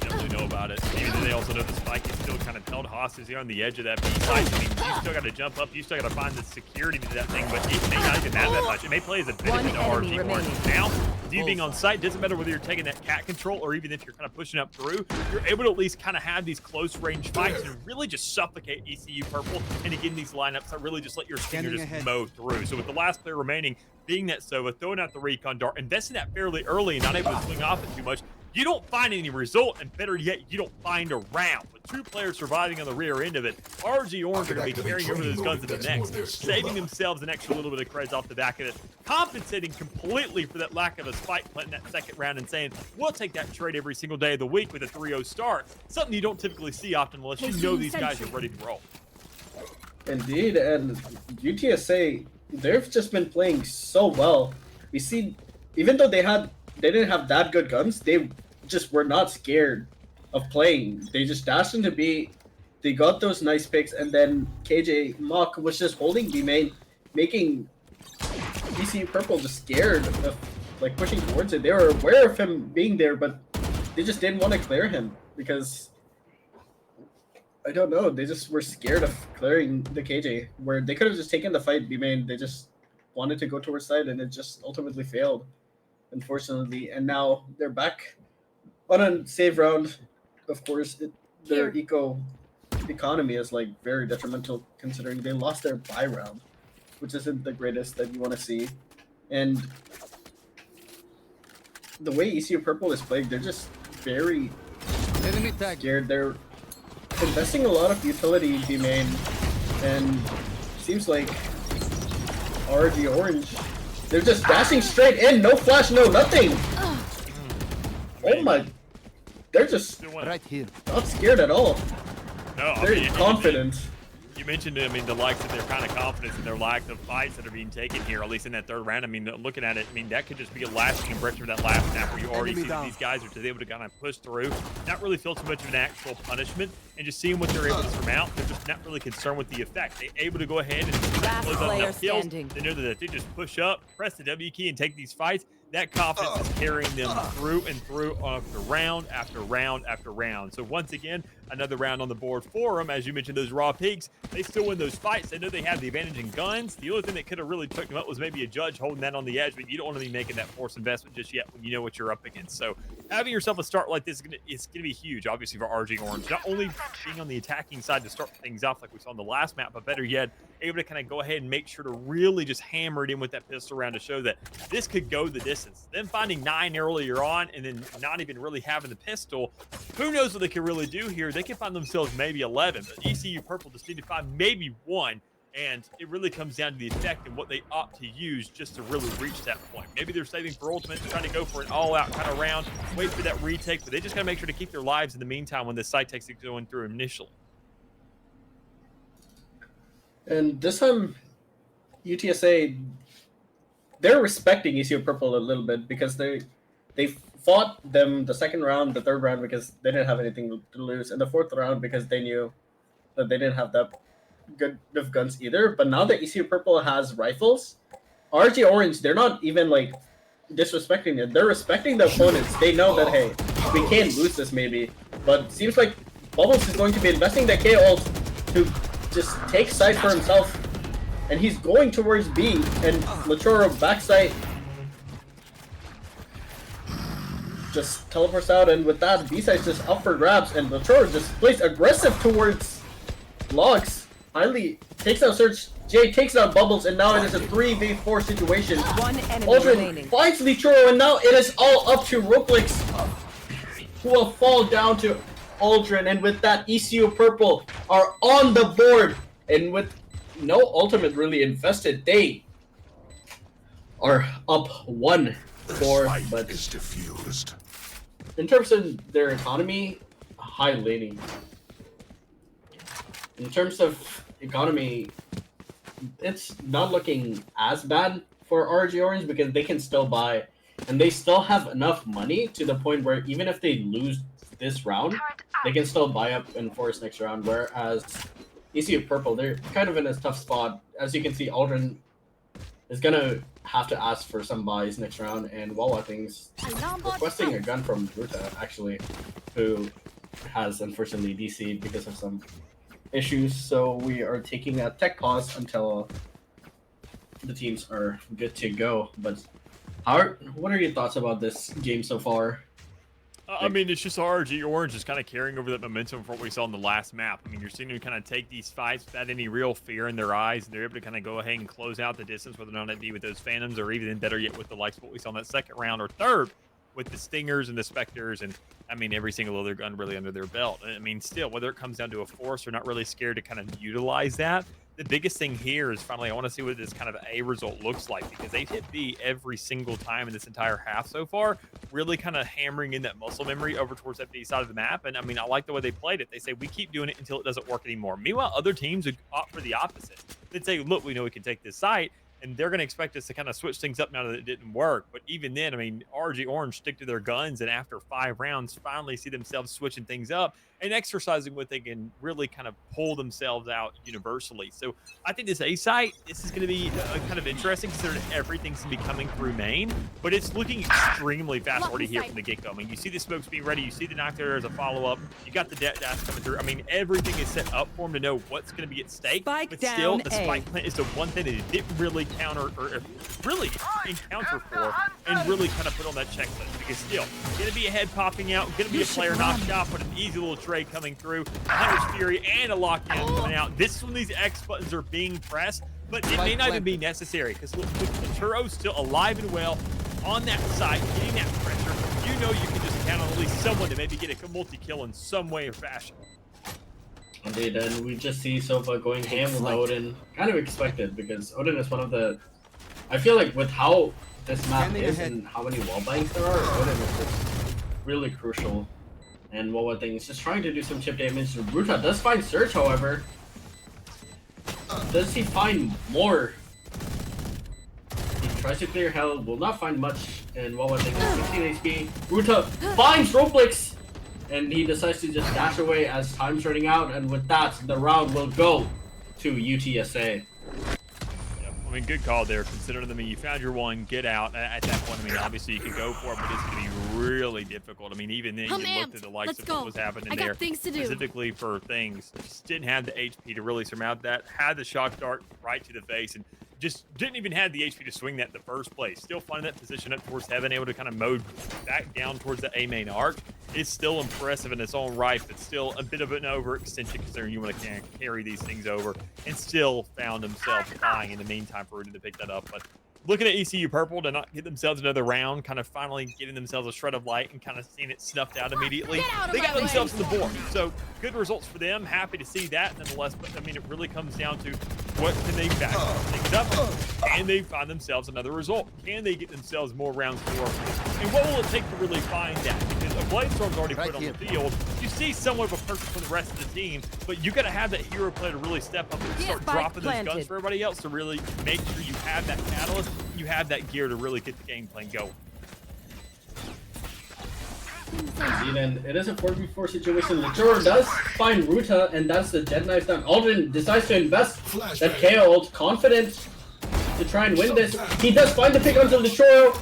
Definitely know about it. Maybe they also know the spike is still kind of held hostage here on the edge of that B site. I mean, you still got to jump up. You still got to find the security to that thing, but it may not even matter that much. It may play as a benefit to RG Orange. Now, you being on site, doesn't matter whether you're taking that cat control or even if you're kind of pushing up through, you're able to at least kind of have these close range fights and really just suffocate ECU Purple and again these lineups that really just let your stinger just mow through. So with the last player remaining being that Sova, throwing out the recon dart, investing that fairly early and not able to swing off it too much, you don't find any result, and better yet, you don't find a round. With 2 players surviving on the rear end of it, RG Orange are going to be carrying over those guns in the next, saving themselves an extra little bit of creds off the back of it, compensating completely for that lack of a spike plant in that second round and saying, we'll take that trade every single day of the week with a 3-0 start. Something you don't typically see often unless you know these guys are ready to roll. Indeed, and UTSA, they've just been playing so well. We see, even though they didn't have that good guns, they just were not scared of playing. They just dashed into B, they got those nice picks, and then KJ Mock was just holding B main, making ECU Purple just scared of like pushing towards it. They were aware of him being there, but they just didn't want to clear him because I don't know, they just were scared of clearing the KJ, where they could have just taken the fight B main. They just wanted to go towards side and it just ultimately failed, unfortunately. And now they're back on a save round. Of course, their economy is like very detrimental considering they lost their buy round, which isn't the greatest that you want to see. And the way ECU Purple is playing, they're just very scared. They're investing a lot of utility in B main, and seems like RG Orange, they're just dashing straight in, no flash, no nothing. Oh my, they're just right here, not scared at all. No, Very confident. You mentioned, I mean, the likes of their kind of confidence and their lack of fights that are being taken here, at least in that third round. I mean, looking at it, I mean, that could just be a lasting impression of that last snap where you already see that these guys are able to kind of push through, not really feel too much of an actual punishment, and just seeing what they're able to surmount. They're just not really concerned with the effect. They're able to go ahead and close up enough kills. They know that if they just push up, press the W key, and take these fights, that confidence is carrying them through and through after round after round after round. So once again, another round on the board for them. As you mentioned, those raw peaks, they still win those fights. They know they have the advantage in guns. The only thing that could have really took them up was maybe a judge holding that on the edge, but you don't want to be making that forced investment just yet when you know what you're up against. So having yourself a start like this is going to be huge, obviously, for RG Orange. Not only being on the attacking side to start things off like we saw on the last map, but better yet, able to kind of go ahead and make sure to really just hammer it in with that pistol round to show that this could go the distance. Them finding 9 earlier on and then not even really having the pistol, who knows what they can really do here. They can find themselves maybe 11, but ECU Purple just need to find maybe 1, and it really comes down to the effect and what they opt to use just to really reach that point. Maybe they're saving for ultimate, trying to go for an all-out kind of round, wait for that retake, but they just got to make sure to keep their lives in the meantime when the site takes it going through initially. And this time, UTSA, they're respecting ECU Purple a little bit because they fought them the second round, the third round because they didn't have anything to lose, and the fourth round because they knew that they didn't have that good of guns either. But now that ECU Purple has rifles, RG Orange, they're not even like disrespecting it. They're respecting the opponents. They know that, hey, we can't lose this maybe. But seems like Bubbles is going to be investing the K ult to just take side for himself. And he's going towards B, and Lachoro backside just teleports out, and with that, B side's just up for grabs, and Lachoro just plays aggressive towards Logs. Finally takes out Surge, Jay takes out Bubbles, and now it is a 3v4 situation. One enemy Aldrin remaining. finds Lachoro, and now it is all up to Roplix, who will fall down to Aldrin, and with that, ECU Purple are on the board, and with no ultimate really invested, they are up 1-4, but is diffused. in terms of their economy, high laning. In terms of economy, it's not looking as bad for RG Orange because they can still buy, and they still have enough money to the point where even if they lose this round, they can still buy up and force next round, whereas ECU Purple, they're kind of in a tough spot. As you can see, Aldrin is gonna have to ask for some buys next round, and Wawa things requesting a gun from Ruta, actually, who has unfortunately DC'd because of some issues. So we are taking a tech pause until the teams are good to go. But what are your thoughts about this game so far? I mean, it's just RG Orange is kind of carrying over that momentum from what we saw in the last map. I mean, you're seeing them kind of take these fights without any real fear in their eyes, and they're able to kind of go ahead and close out the distance, whether or not it be with those Phantoms or even better yet with the likes of what we saw in that second round or third with the Stingers and the Spectres and, I mean, every single other gun really under their belt. I mean, still, whether it comes down to a force, they're not really scared to kind of utilize that. The biggest thing here is finally I want to see what this kind of A result looks like, because they've hit B every single time in this entire half so far, really kind of hammering in that muscle memory over towards that B side of the map. And I mean, I like the way they played it. They say we keep doing it until it doesn't work anymore. Meanwhile, other teams would opt for the opposite. They'd say, look, we know we can take this site, and they're going to expect us to kind of switch things up now that it didn't work. But even then, I mean, RG Orange stick to their guns, and after 5 rounds, finally see themselves switching things up and exercising what they can really kind of pull themselves out universally. So I think this A site, this is going to be kind of interesting considering everything's going to be coming through main, but it's looking extremely fast already here from the get-go. I mean, you see the smokes being ready, you see the knock there as a follow-up, you got the dash coming through. I mean, everything is set up for them to know what's going to be at stake, Spike but still, down the spike plant is the one thing that it didn't really counter or really encounter for and really kind of put on that checklist, because still, going to be a head popping out, going to be a player knocked out, but an easy little trade coming through, Hunter's Fury and a lockdown coming out. This is when these X buttons are being pressed, but it may not even be necessary, because look, the Turo's still alive and well on that side, getting that pressure. You know you can just count on at least someone to maybe get a multi-kill in some way or fashion. Indeed, and we just see Sofa going ham with Odin. Kind of expected, because Odin is one of the... I feel like with how this map is and how many wall bangs there are, Odin is just really crucial. And Wawa thing is just trying to do some chip damage. Ruta does find Surge, however. Does he find more? He tries to clear hell, will not find much, and Wawa thing is 16 HP. Ruta finds Roplix! And he decides to just dash away as time's running out, and with that, the round will go to UTSA. I mean, good call there, considering, I mean, you found your one, get out. At that point, I mean, obviously you could go for it, but it's going to be really difficult. I mean, even then, you looked at the likes of what was happening there, specifically for things. Just didn't have the HP to really surmount that, had the shock dart right to the face, and just didn't even have the HP to swing that in the first place. Still finding that position up towards heaven, able to kind of mode back down towards the A main arc. It's still impressive in its own right, but still a bit of an overextension considering you want to carry these things over, and still found himself dying in the meantime for Rudy to pick that up. But looking at ECU Purple to not get themselves another round, kind of finally getting themselves a shred of light and kind of seeing it snuffed out immediately. They got themselves on the board. So good results for them. Happy to see that nonetheless. But I mean, it really comes down to what can they back things up? Can they find themselves another result? Can they get themselves more rounds to work with? And what will it take to really find that? Because a Bladestorm's already put on the field. You see somewhat of a person from the rest of the team, but you got to have that hero player to really step up and start dropping those guns for everybody else to really make sure you have that catalyst, you have that gear to really get the game plan going. Indeed, and it is a 4v4 situation. Lichoro does find Ruta, and that's the Jet Knife down. Aldrin decides to invest that KO ult, confident to try and win this. He does find the pick onto Lichoro.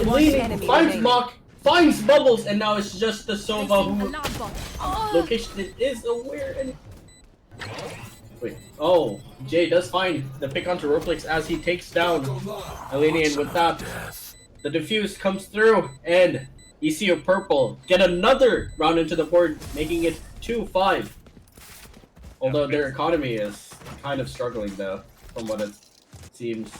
Leaning, finds Mock, finds Bubbles, and now it's just the Sova who location is aware and wait. Oh, Jay does find the pick onto Rolex as he takes down Alini, and with that, the defuse comes through, and ECU Purple get another round into the board, making it 2-5. Although their economy is kind of struggling though, from what it seems.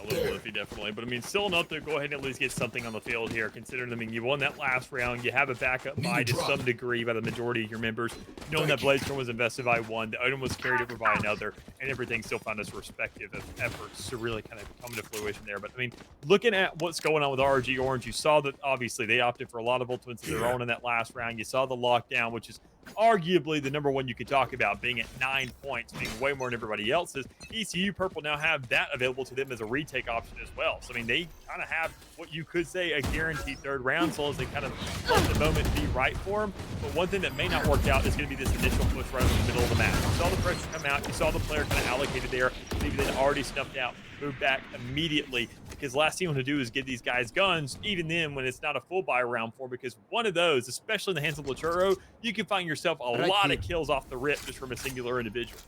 A little iffy, definitely. But I mean, still enough to go ahead and at least get something on the field here, considering, I mean, you won that last round. You have a backup by to some degree by the majority of your members. Knowing that Blazestorm was invested by one, the item was carried over by another, and everything still found its respective efforts to really kind of come to fruition there. But I mean, looking at what's going on with RG Orange, you saw that obviously they opted for a lot of ultimates of their own in that last round. You saw the lockdown, which is arguably the number one you could talk about, being at 9 points, being way more than everybody else's. ECU Purple now have that available to them as a retake option as well. So I mean, they kind of have what you could say a guaranteed third round, so as they kind of let the moment be right for them. But one thing that may not work out is going to be this initial push right in the middle of the map. You saw the pressure come out, you saw the player kind of allocated there, maybe they'd already snuffed out, moved back immediately, because last thing you want to do is give these guys guns, even then when it's not a full buy round for, because one of those, especially in the hands of Lichoro, you can find yourself a lot of kills off the rip just from a singular individual.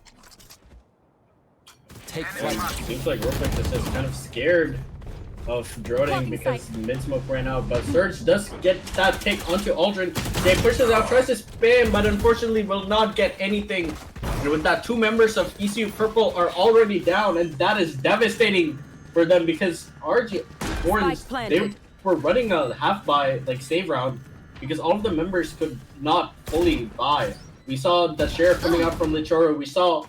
Take flight. Seems like Rolex is just kind of scared of droning because mid smoke ran out, but Surge does get that pick onto Aldrin. They pushes out, tries to spam, but unfortunately will not get anything. And with that, 2 members of ECU Purple are already down, and that is devastating for them because RG Orange, they were running a half buy, like save round, because all of the members could not fully buy. We saw the Sheriff coming out from Lichoro, we saw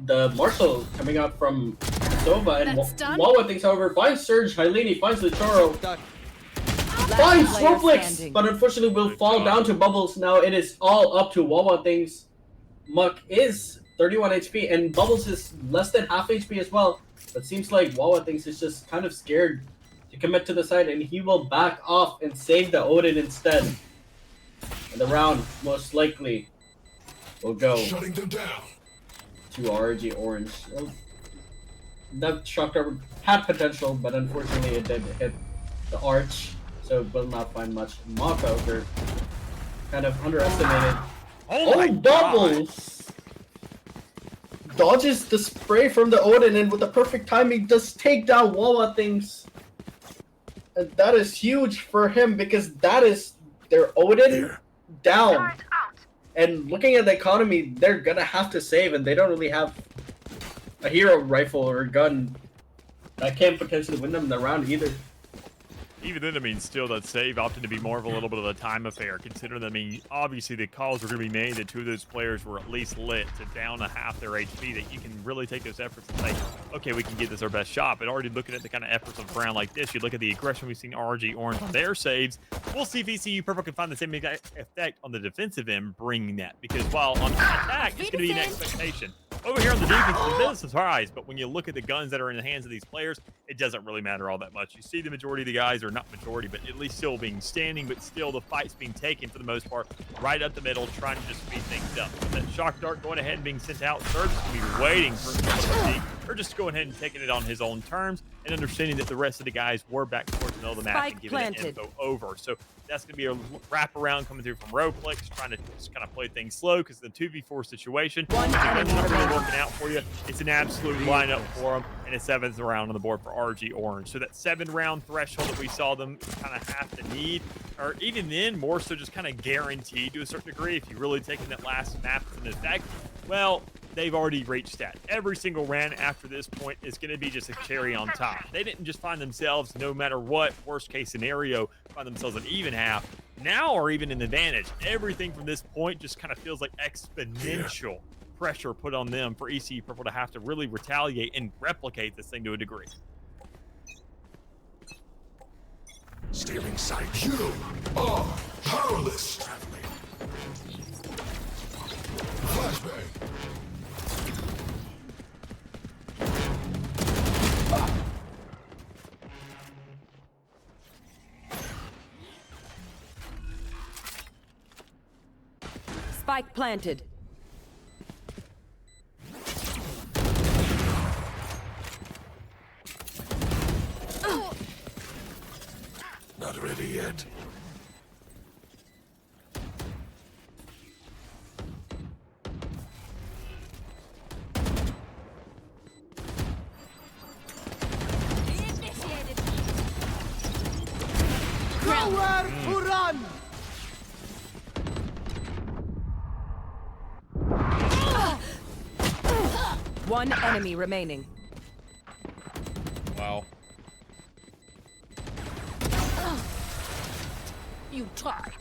the Marshal coming out from Sova, and Wawa thinks, however, finds Surge, Hylini finds Lichoro, finds Snowflakes, but unfortunately will fall down to Bubbles. Now it is all up to Wawa things. Muck is 31 HP, and Bubbles is less than half HP as well. But seems like Wawa thinks is just kind of scared to commit to the side, and he will back off and save the Odin instead. And the round most likely will go Shutting them down. to RG Orange. That shocker had potential, but unfortunately it did hit the arch, so it will not find much. Mock over, kind of underestimated. Oh, Bubbles! Dodges the spray from the Odin, and with the perfect timing does take down Wawa things. And that is huge for him because that is their Odin down. And looking at the economy, they're gonna have to save, and they don't really have a hero rifle or a gun that can potentially win them the round either. Even then, I mean, still that save opted to be more of a little bit of a time affair, considering, I mean, obviously the calls were going to be made that 2 of those players were at least lit to down a half their HP, that you can really take those efforts and say, okay, we can give this our best shot. But already looking at the kind of efforts of a round like this, you look at the aggression we've seen RG Orange on their saves. We'll see if ECU Purple can find the same effect on the defensive end, bringing that. Because while on attack, it's going to be an expectation. Over here on the defense, it's a bit of a surprise, but when you look at the guns that are in the hands of these players, it doesn't really matter all that much. You see the majority of the guys, or not majority, but at least still being standing, but still the fight's being taken for the most part right up the middle, trying to just speed things up. With that shock dart going ahead and being sent out, Surge is going to be waiting for him or just going ahead and taking it on his own terms, and understanding that the rest of the guys were back towards the middle of the map and giving that info over. So that's going to be a wraparound coming through from Roleplex, trying to just kind of play things slow because the 2v4 situation, it's not really working out for you. It's an absolute lineup for them, and a 7th round on the board for RG Orange. So that 7-round threshold that we saw them kind of have to need, or even then, more so just kind of guaranteed to a certain degree. If you really taking that last map as an effect, well, they've already reached that. Every single round after this point is going to be just a cherry on top. They didn't just find themselves, no matter what, worst case scenario, find themselves an even half. Now are even an advantage. Everything from this point just kind of feels like exponential pressure put on them for ECU Purple to have to really retaliate and replicate this thing to a degree. Stealing sight. You are powerless. Flashbang. Spike planted. Not ready yet. Initiated. Nowhere to run! One enemy remaining. Wow. You tried.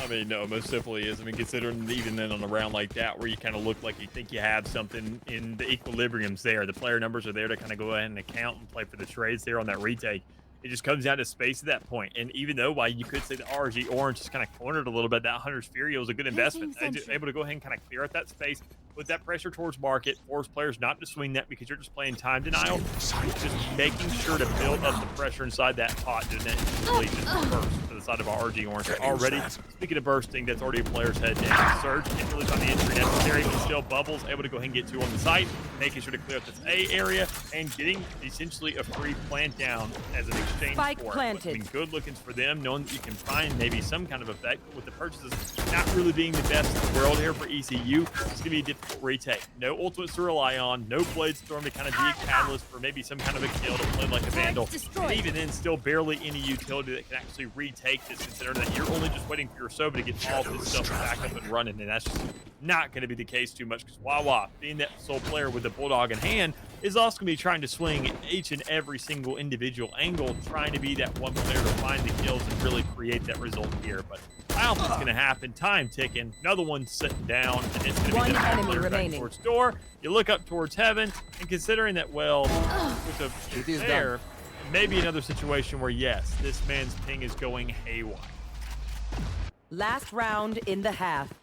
I mean, no, most definitely is. I mean, considering even then on a round like that where you kind of look like you think you have something in the equilibrium's there. The player numbers are there to kind of go ahead and account and play for the trades there on that retake. It just comes down to space at that point. And even though while you could say the RG Orange just kind of cornered a little bit, that Hunter's Fury was a good investment. Able to go ahead and kind of clear out that space, put that pressure towards market, force players not to swing that because you're just playing time denial. It's just making sure to build up the pressure inside that pot and then really just burst to the side of RG Orange. Already, speaking of bursting, that's already a player's head down. Surge can't really find the entry necessary, but still Bubbles able to go ahead and get two on the site, making sure to clear up this A area and getting essentially a free plant down as an exchange Spike for it. planted. I mean, good looking for them, knowing that you can find maybe some kind of effect, but with the purchases not really being the best in the world here for ECU, it's going to be a difficult retake. No ultimates to rely on, no Blade Storm to kind of be a catalyst for maybe some kind of a kill to play like a Vandal. And even then, still barely any utility that can actually retake this, considering that you're only just waiting for your Soba to get all this stuff back up and running, and that's just not going to be the case too much, because Wawa, being that sole player with the Bulldog in hand, is also going to be trying to swing each and every single individual angle, trying to be that one player to find the kills and really create that result here. But I don't think it's going to happen. Time ticking. Another one sitting down, and it's going to One be that enemy player back remaining. towards door. You look up towards heaven, and considering that, well, with the there, maybe another situation where, yes, this man's ping is going haywire. Last round in the half.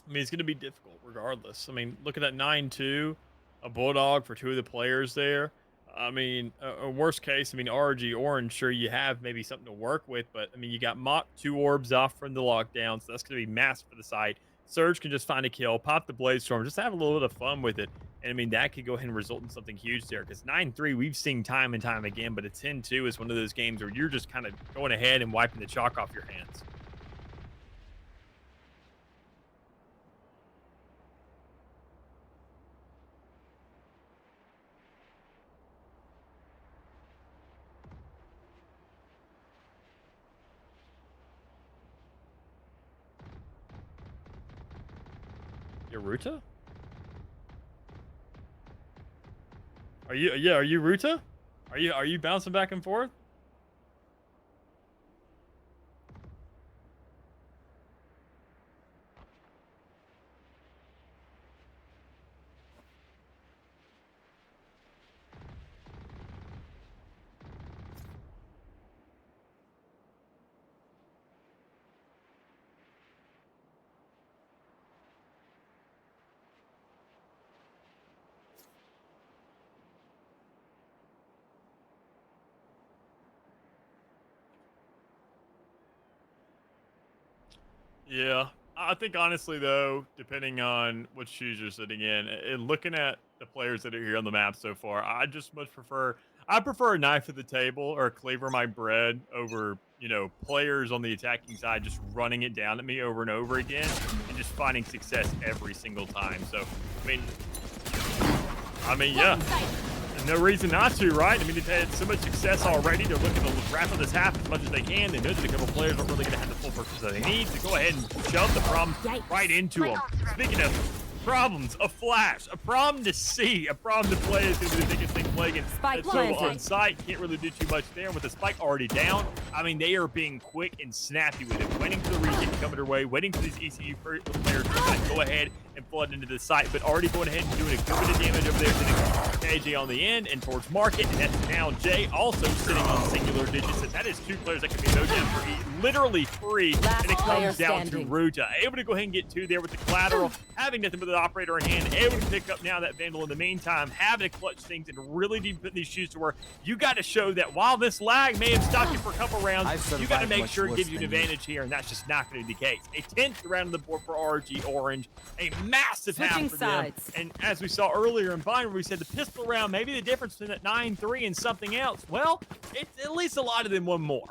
I mean, it's going to be difficult regardless. I mean, look at that 9-2, a Bulldog for two of the players there. I mean, a worst case, I mean, RG Orange, sure, you have maybe something to work with, but I mean, you got Mott 2 orbs off from the lockdown, so that's going to be massive for the side. Surge can just find a kill, pop the Blade Storm, just have a little bit of fun with it. And I mean, that could go ahead and result in something huge there, because 9-3, we've seen time and time again, but a 10-2 is one of those games where you're just kind of going ahead and wiping the chalk off your hands. Ruta? Are you Ruta? Are you bouncing back and forth? Yeah, I think honestly though, depending on what shoes you're sitting in, and looking at the players that are here on the map so far, I just much prefer. I prefer a knife at the table or a cleaver my bread over you know, players on the attacking side just running it down at me over and over again and just finding success every single time. So, I mean, yeah. No reason not to, right? I mean, they've had so much success already. They're looking to wrap up this half as much as they can. They know that a couple players aren't really going to have the full purchase that they need to go ahead and shove the problem right into them. Speaking of problems, a flash, a problem to see, a problem to play is going to be the biggest thing plaguing. Spike So on planted. site, can't really do too much there. With the spike already down, I mean, they are being quick and snappy with it, waiting for the retake to come their way, waiting for these ECU players to go ahead and flood into the site, but already going ahead and doing a good bit of damage over there to KJ on the end and towards Market, and that's now Jay also sitting on singular digits, and that is 2 players that can be no down for literally free, and it comes down to Ruta. Able to go ahead and get 2 there with the collateral, having nothing but the operator in hand, able to pick up now that Vandal in the meantime, having to clutch things and really deep put these shoes to work. You got to show that while this lag may have stopped you for a couple rounds, you got to make sure it gives you an advantage here, and that's just not going to be the case. A 10th round on the board for RG Orange, a massive half Switching for them. sides. And as we saw earlier in Vine, where we said the pistol round, maybe the difference between that 9-3 and something else. Well, it's at least a lot of them one more.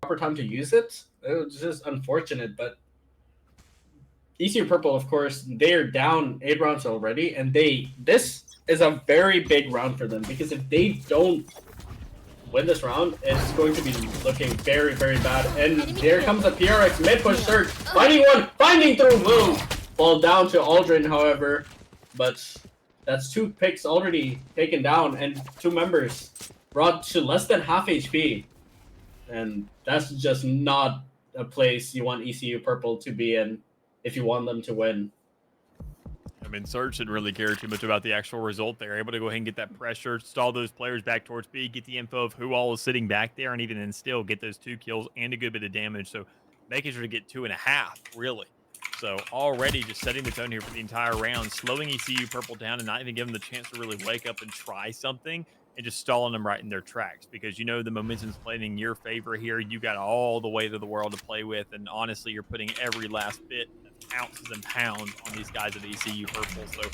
Proper time to use it. It was just unfortunate, but ECU Purple, of course, they are down 8 rounds already, and this is a very big round for them, because if they don't win this round, it's going to be looking very, very bad. And here comes a PRX mid push search, finding through Blue. Fall down to Aldrin, however, but that's 2 picks already taken down, and 2 members brought to less than half HP. And that's just not a place you want ECU Purple to be in if you want them to win. I mean, Surge didn't really care too much about the actual result. They're able to go ahead and get that pressure, stall those players back towards B, get the info of who all is sitting back there, and even then still get those 2 kills and a good bit of damage. So making sure to get 2.5, really. So already just setting the tone here for the entire round, slowing ECU Purple down and not even giving them the chance to really wake up and try something, and just stalling them right in their tracks, because you know the momentum's playing in your favor here. You got all the weight of the world to play with, and honestly, you're putting every last bit, ounces and pounds on these guys at ECU Purple. So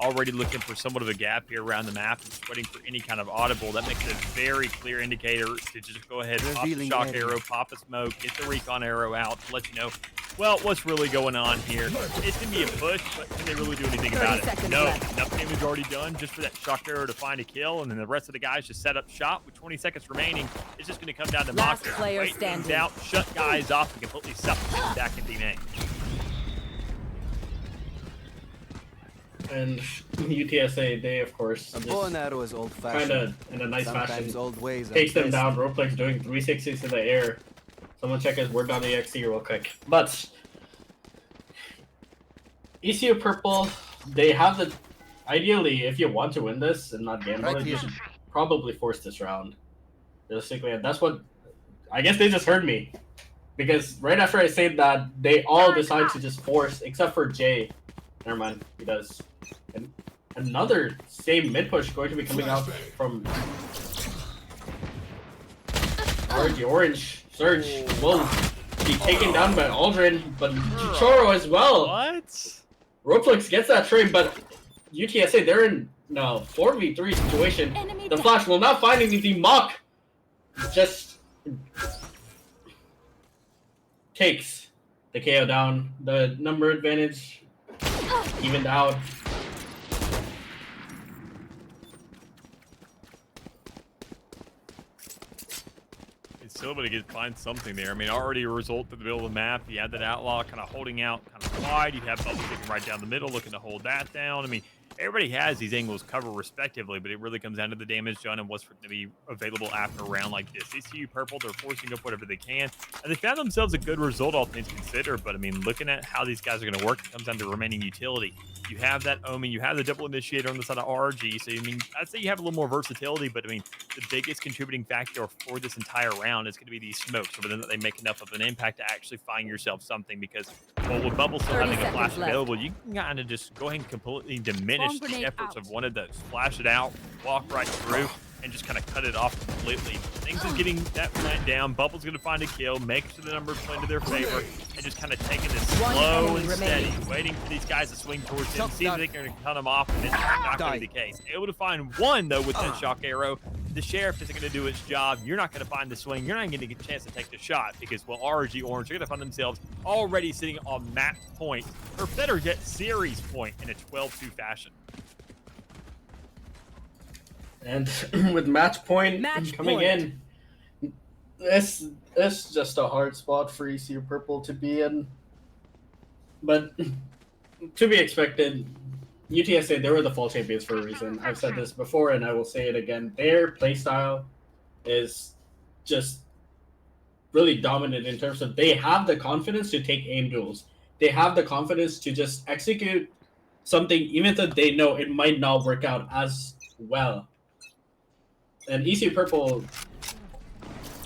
already looking for somewhat of a gap here around the map and just waiting for any kind of audible. That makes it a very clear indicator to just go ahead and pop the shock arrow, pop a smoke, get the recon arrow out to let you know, well, what's really going on here. It's going to be a push, but can they really do anything about it? No, enough damage already done just for that shock arrow to find a kill, and then the rest of the guys just set up shop with 20 seconds remaining. It's just going to come down to Last Mocker. player Wait things standing. out, shut guys off, and completely suffocate back in D-Main. And UTSA, they of course A bow and arrow is old kind fashioned. of in a nice Sometimes fashion old ways are takes them best. down. Roleplay's doing 360s in the air. Someone check his word on the XC real quick. But ECU Purple, they have the ideally, if you want to win this and not gamble Right it, you here. should probably force this round. Realistically, and that's what I guess they just heard me, because right after I said that, they all decide to just force, except for Jay. Never mind, he does. And another same mid push going to be coming out from RG Orange. Surge will be taken down by Aldrin, but Choro as well. What? Roleplex gets that trade, but UTSA, they're in no 4v3 situation. Enemy The down. Flash will not find anything. Mock just takes the KO down. The number advantage evened out. It's still able to find something there. I mean, already a result to the middle of the map. You had that outlaw kind of holding out kind of wide. You have Bubble kicking right down the middle, looking to hold that down. I mean, everybody has these angles covered respectively, but it really comes down to the damage done and what's going to be available after a round like this. ECU Purple, they're forcing up whatever they can, and they found themselves a good result, all things considered. But I mean, looking at how these guys are going to work, it comes down to remaining utility. You have that Omen, you have the double initiator on the side of RG, so I mean, I'd say you have a little more versatility, but I mean, the biggest contributing factor for this entire round is going to be these smokes, so then that they make enough of an impact to actually find yourself something, because well, with Bubble still having a flash available, you can kind of just go ahead and completely diminish the efforts of one of those. Flash it out, walk right through, and just kind of cut it off completely. Things is getting that plant down. Bubble's going to find a kill, make sure the numbers play into their favor, and just kind of taking this slow and steady, waiting for these guys to swing towards him, see if they can cut him off, and it's not going to be the case. Able to find one, though, with that shock arrow. The Sheriff isn't going to do its job. You're not going to find the swing. You're not going to get a chance to take the shot because, well, RG Orange are going to find themselves already sitting on match point, or better yet, series point in a 12-2 fashion. And with match point coming in, this is just a hard spot for ECU Purple to be in. But to be expected, UTSA, they were the fall champions for a reason. I've said this before and I will say it again. Their playstyle is just really dominant in terms of they have the confidence to take aim duels. They have the confidence to just execute something even though they know it might not work out as well. And ECU Purple,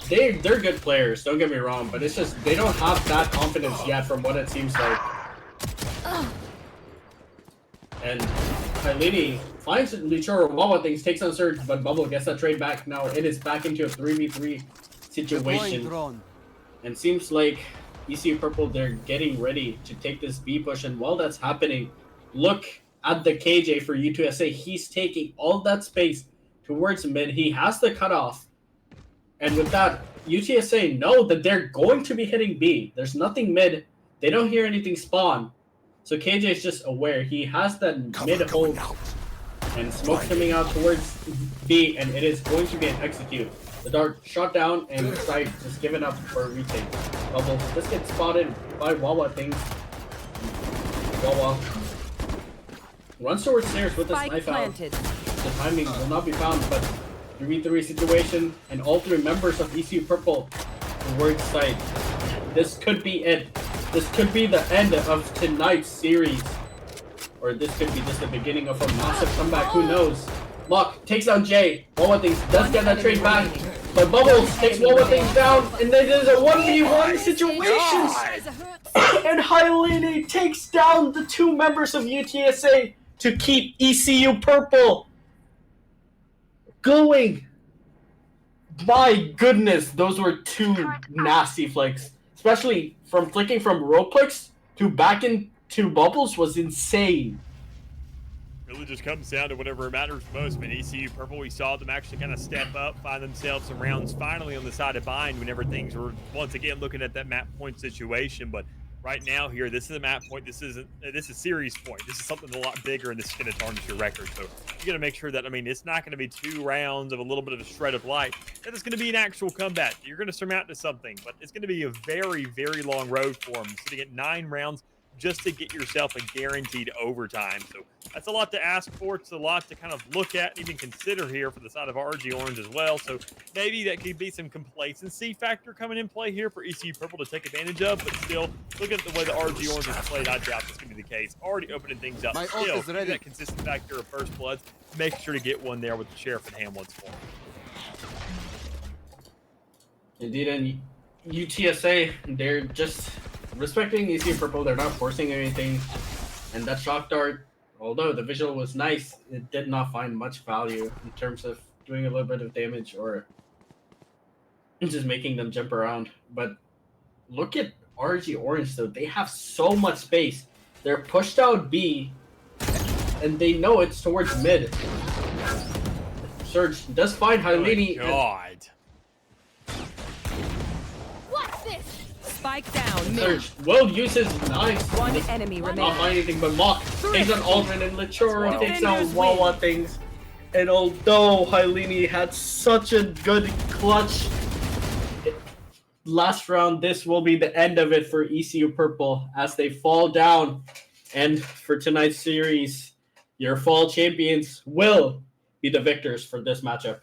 they're good players, don't get me wrong, but it's just they don't have that confidence yet from what it seems like. And Kailini finds Lichoro Wawa things, takes on Surge, but Bubble gets that trade back. Now it is back into a 3v3 situation. And seems like ECU Purple, they're getting ready to take this B push, and while that's happening, look at the KJ for U2SA. He's taking all that space towards mid. He has the cutoff. And with that, UTSA know that they're going to be hitting B. There's nothing mid. They don't hear anything spawn. So KJ is just aware. He has that mid hold. And smoke coming out towards B. And it is going to be an execute. The dart shot down and Sight just given up for a retake. Bubble just gets spotted by Wawa things. Wawa runs towards stairs with a knife out. The timing will not be found, but 3v3 situation, and all three members of ECU Purple towards site. This could be it. This could be the end of tonight's series. Or this could be just the beginning of a massive comeback, who knows. Mock takes down Jay. Wawa things does get that trade back, but Bubbles takes Wawa things down, and then there's a 1v1 situation. And Hailini takes down the two members of UTSA to keep ECU Purple going. My goodness, those were two nasty flicks. Especially from flicking from rope clicks to back into Bubbles was insane. Really just comes down to whatever matters most. I mean, ECU Purple, we saw them actually kind of step up, find themselves some rounds finally on the side of bind whenever things were once again looking at that map point situation. But right now here, this is a map point. This is series point. This is something a lot bigger, and this is going to tarnish your record. So you got to make sure that, I mean, it's not going to be 2 rounds of a little bit of a shred of light. That it's going to be an actual comeback. You're going to surmount to something, but it's going to be a very, very long road for them. Sitting at 9 rounds just to get yourself a guaranteed overtime. So that's a lot to ask for. It's a lot to kind of look at and even consider here for the side of RG Orange as well. So maybe that could be some complacency factor coming in play here for ECU Purple to take advantage of, but still, looking at the way the RG Orange has played, I doubt that's going to be the case. Already opening things up. Still, that consistent factor of first bloods, make sure to get one there with the Sheriff and Hamlet's form. Indeed, and UTSA, they're just respecting ECU Purple. They're not forcing anything. And that shock dart, although the visual was nice, it did not find much value in terms of doing a little bit of damage or just making them jump around. But look at RG Orange, though. They have so much space. They're pushed out B, and they know it's towards mid. Surge does find Hailini. Oh, God. Spike down. Surge will use his knives. One enemy Not remaining. find anything, but Mock takes on Aldrin, and Lichoro takes on Wawa things. And although Hailini had such a good clutch last round, this will be the end of it for ECU Purple as they fall down. And for tonight's series, your fall champions will be the victors for this matchup.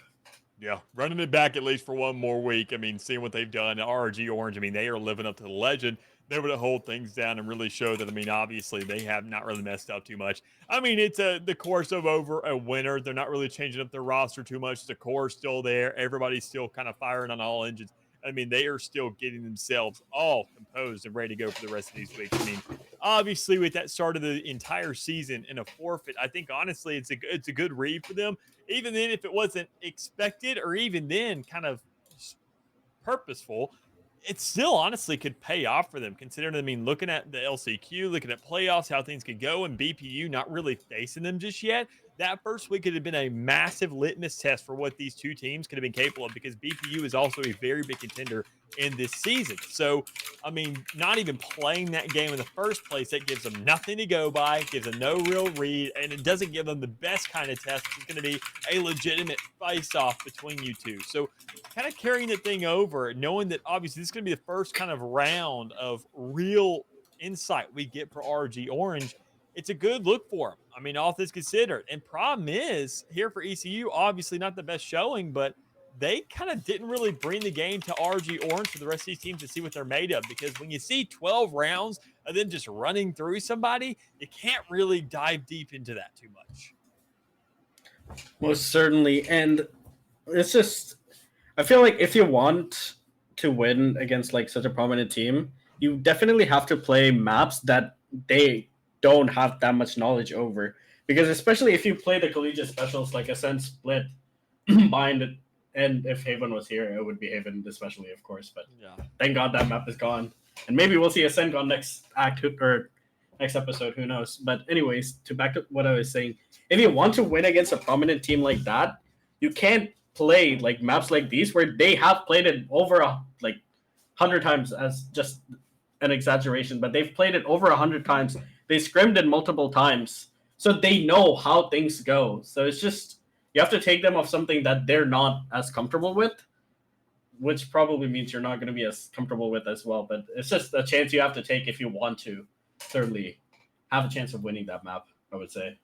Yeah, running it back at least for one more week. I mean, seeing what they've done, RG Orange, I mean, they are living up to the legend. They were to hold things down and really show that, I mean, obviously they have not really messed up too much. I mean, it's the course of over a winter. They're not really changing up their roster too much. The core is still there. Everybody's still kind of firing on all engines. I mean, they are still getting themselves all composed and ready to go for the rest of these weeks. I mean, obviously, with that start of the entire season in a forfeit, I think honestly it's a good read for them. Even then, if it wasn't expected or even then kind of purposeful, it still honestly could pay off for them, considering, I mean, looking at the LCQ, looking at playoffs, how things could go, and BPU not really facing them just yet. That first week could have been a massive litmus test for what these two teams could have been capable of, because BPU is also a very big contender in this season. So, I mean, not even playing that game in the first place, that gives them nothing to go by, gives them no real read, and it doesn't give them the best kind of test. It's going to be a legitimate face-off between you two. So, kind of carrying the thing over, knowing that obviously this is going to be the first kind of round of real insight we get for RG Orange. It's a good look for them. I mean, all things considered. And problem is, here for ECU, obviously not the best showing, but they kind of didn't really bring the game to RG Orange for the rest of these teams to see what they're made of. Because when you see 12 rounds of them just running through somebody, you can't really dive deep into that too much. Most certainly. And it's just, I feel like if you want to win against like such a prominent team, you definitely have to play maps that they don't have that much knowledge over. Because especially if you play the collegiate specials like Ascent, Split, Bind, and if Haven was here, it would be Haven especially, of course. But Yeah. thank God that map is gone. And maybe we'll see Ascent on next act or next episode, who knows. But anyways, to back up what I was saying, if you want to win against a prominent team like that, you can't play like maps like these where they have played it over 100 times, as just an exaggeration, but they've played it over 100 times. They scrimmed it multiple times, so they know how things go. So it's just, you have to take them off something that they're not as comfortable with, which probably means you're not going to be as comfortable with as well. But it's just a chance you have to take if you want to certainly have a chance of winning that map, I would say.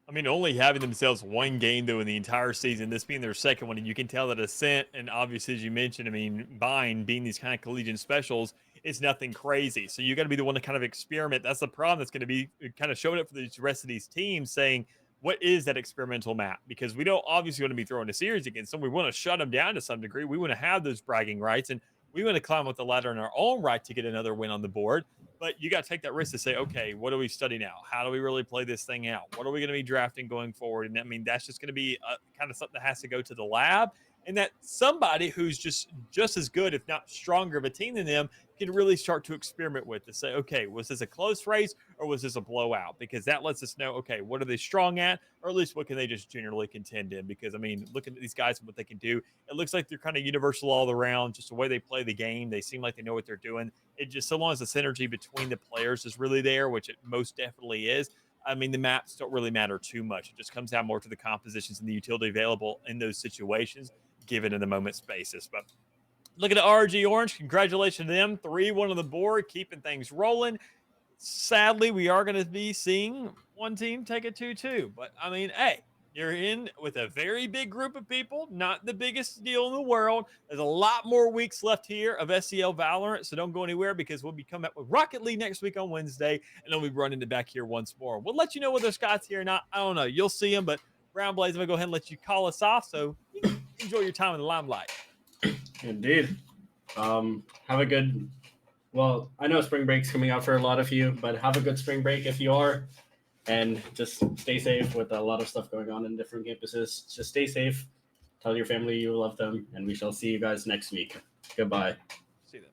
I mean, only having themselves one game, though, in the entire season, this being their second one, and you can tell that Ascent, and obviously, as you mentioned, I mean, Bind being these kind of collegiate specials, it's nothing crazy. So you got to be the one to kind of experiment. That's the problem that's going to be kind of showing up for the rest of these teams, saying, what is that experimental map? Because we don't obviously want to be throwing a series against them. We want to shut them down to some degree. We want to have those bragging rights, and we want to climb up the ladder in our own right to get another win on the board. But you got to take that risk to say, okay, what do we study now? How do we really play this thing out? What are we going to be drafting going forward? And I mean, that's just going to be kind of something that has to go to the lab, and that somebody who's just as good, if not stronger of a team than them, can really start to experiment with to say, okay, was this a close race or was this a blowout? Because that lets us know, okay, what are they strong at, or at least what can they just generally contend in? Because, I mean, looking at these guys and what they can do, it looks like they're kind of universal all around, just the way they play the game. They seem like they know what they're doing. It just, so long as the synergy between the players is really there, which it most definitely is, I mean, the maps don't really matter too much. It just comes down more to the compositions and the utility available in those situations, given in the moment's basis. But looking at RG Orange, congratulations to them. 3-1 on the board, keeping things rolling. Sadly, we are going to be seeing one team take a 2-2. But, I mean, hey, you're in with a very big group of people, not the biggest deal in the world. There's a lot more weeks left here of SEL Valorant, so don't go anywhere, because we'll be coming up with Rocket League next week on Wednesday, and then we'll be running it back here once more. We'll let you know whether Scott's here or not. I don't know. You'll see him, but Brown Blaze, I'm going to go ahead and let you call us off, so you can enjoy your time in the limelight. Indeed. Have a good, well, I know spring break's coming out for a lot of you, but have a good spring break if you are, and just stay safe with a lot of stuff going on in different campuses. Just stay safe. Tell your family you love them, and we shall see you guys next week. Goodbye. See you then.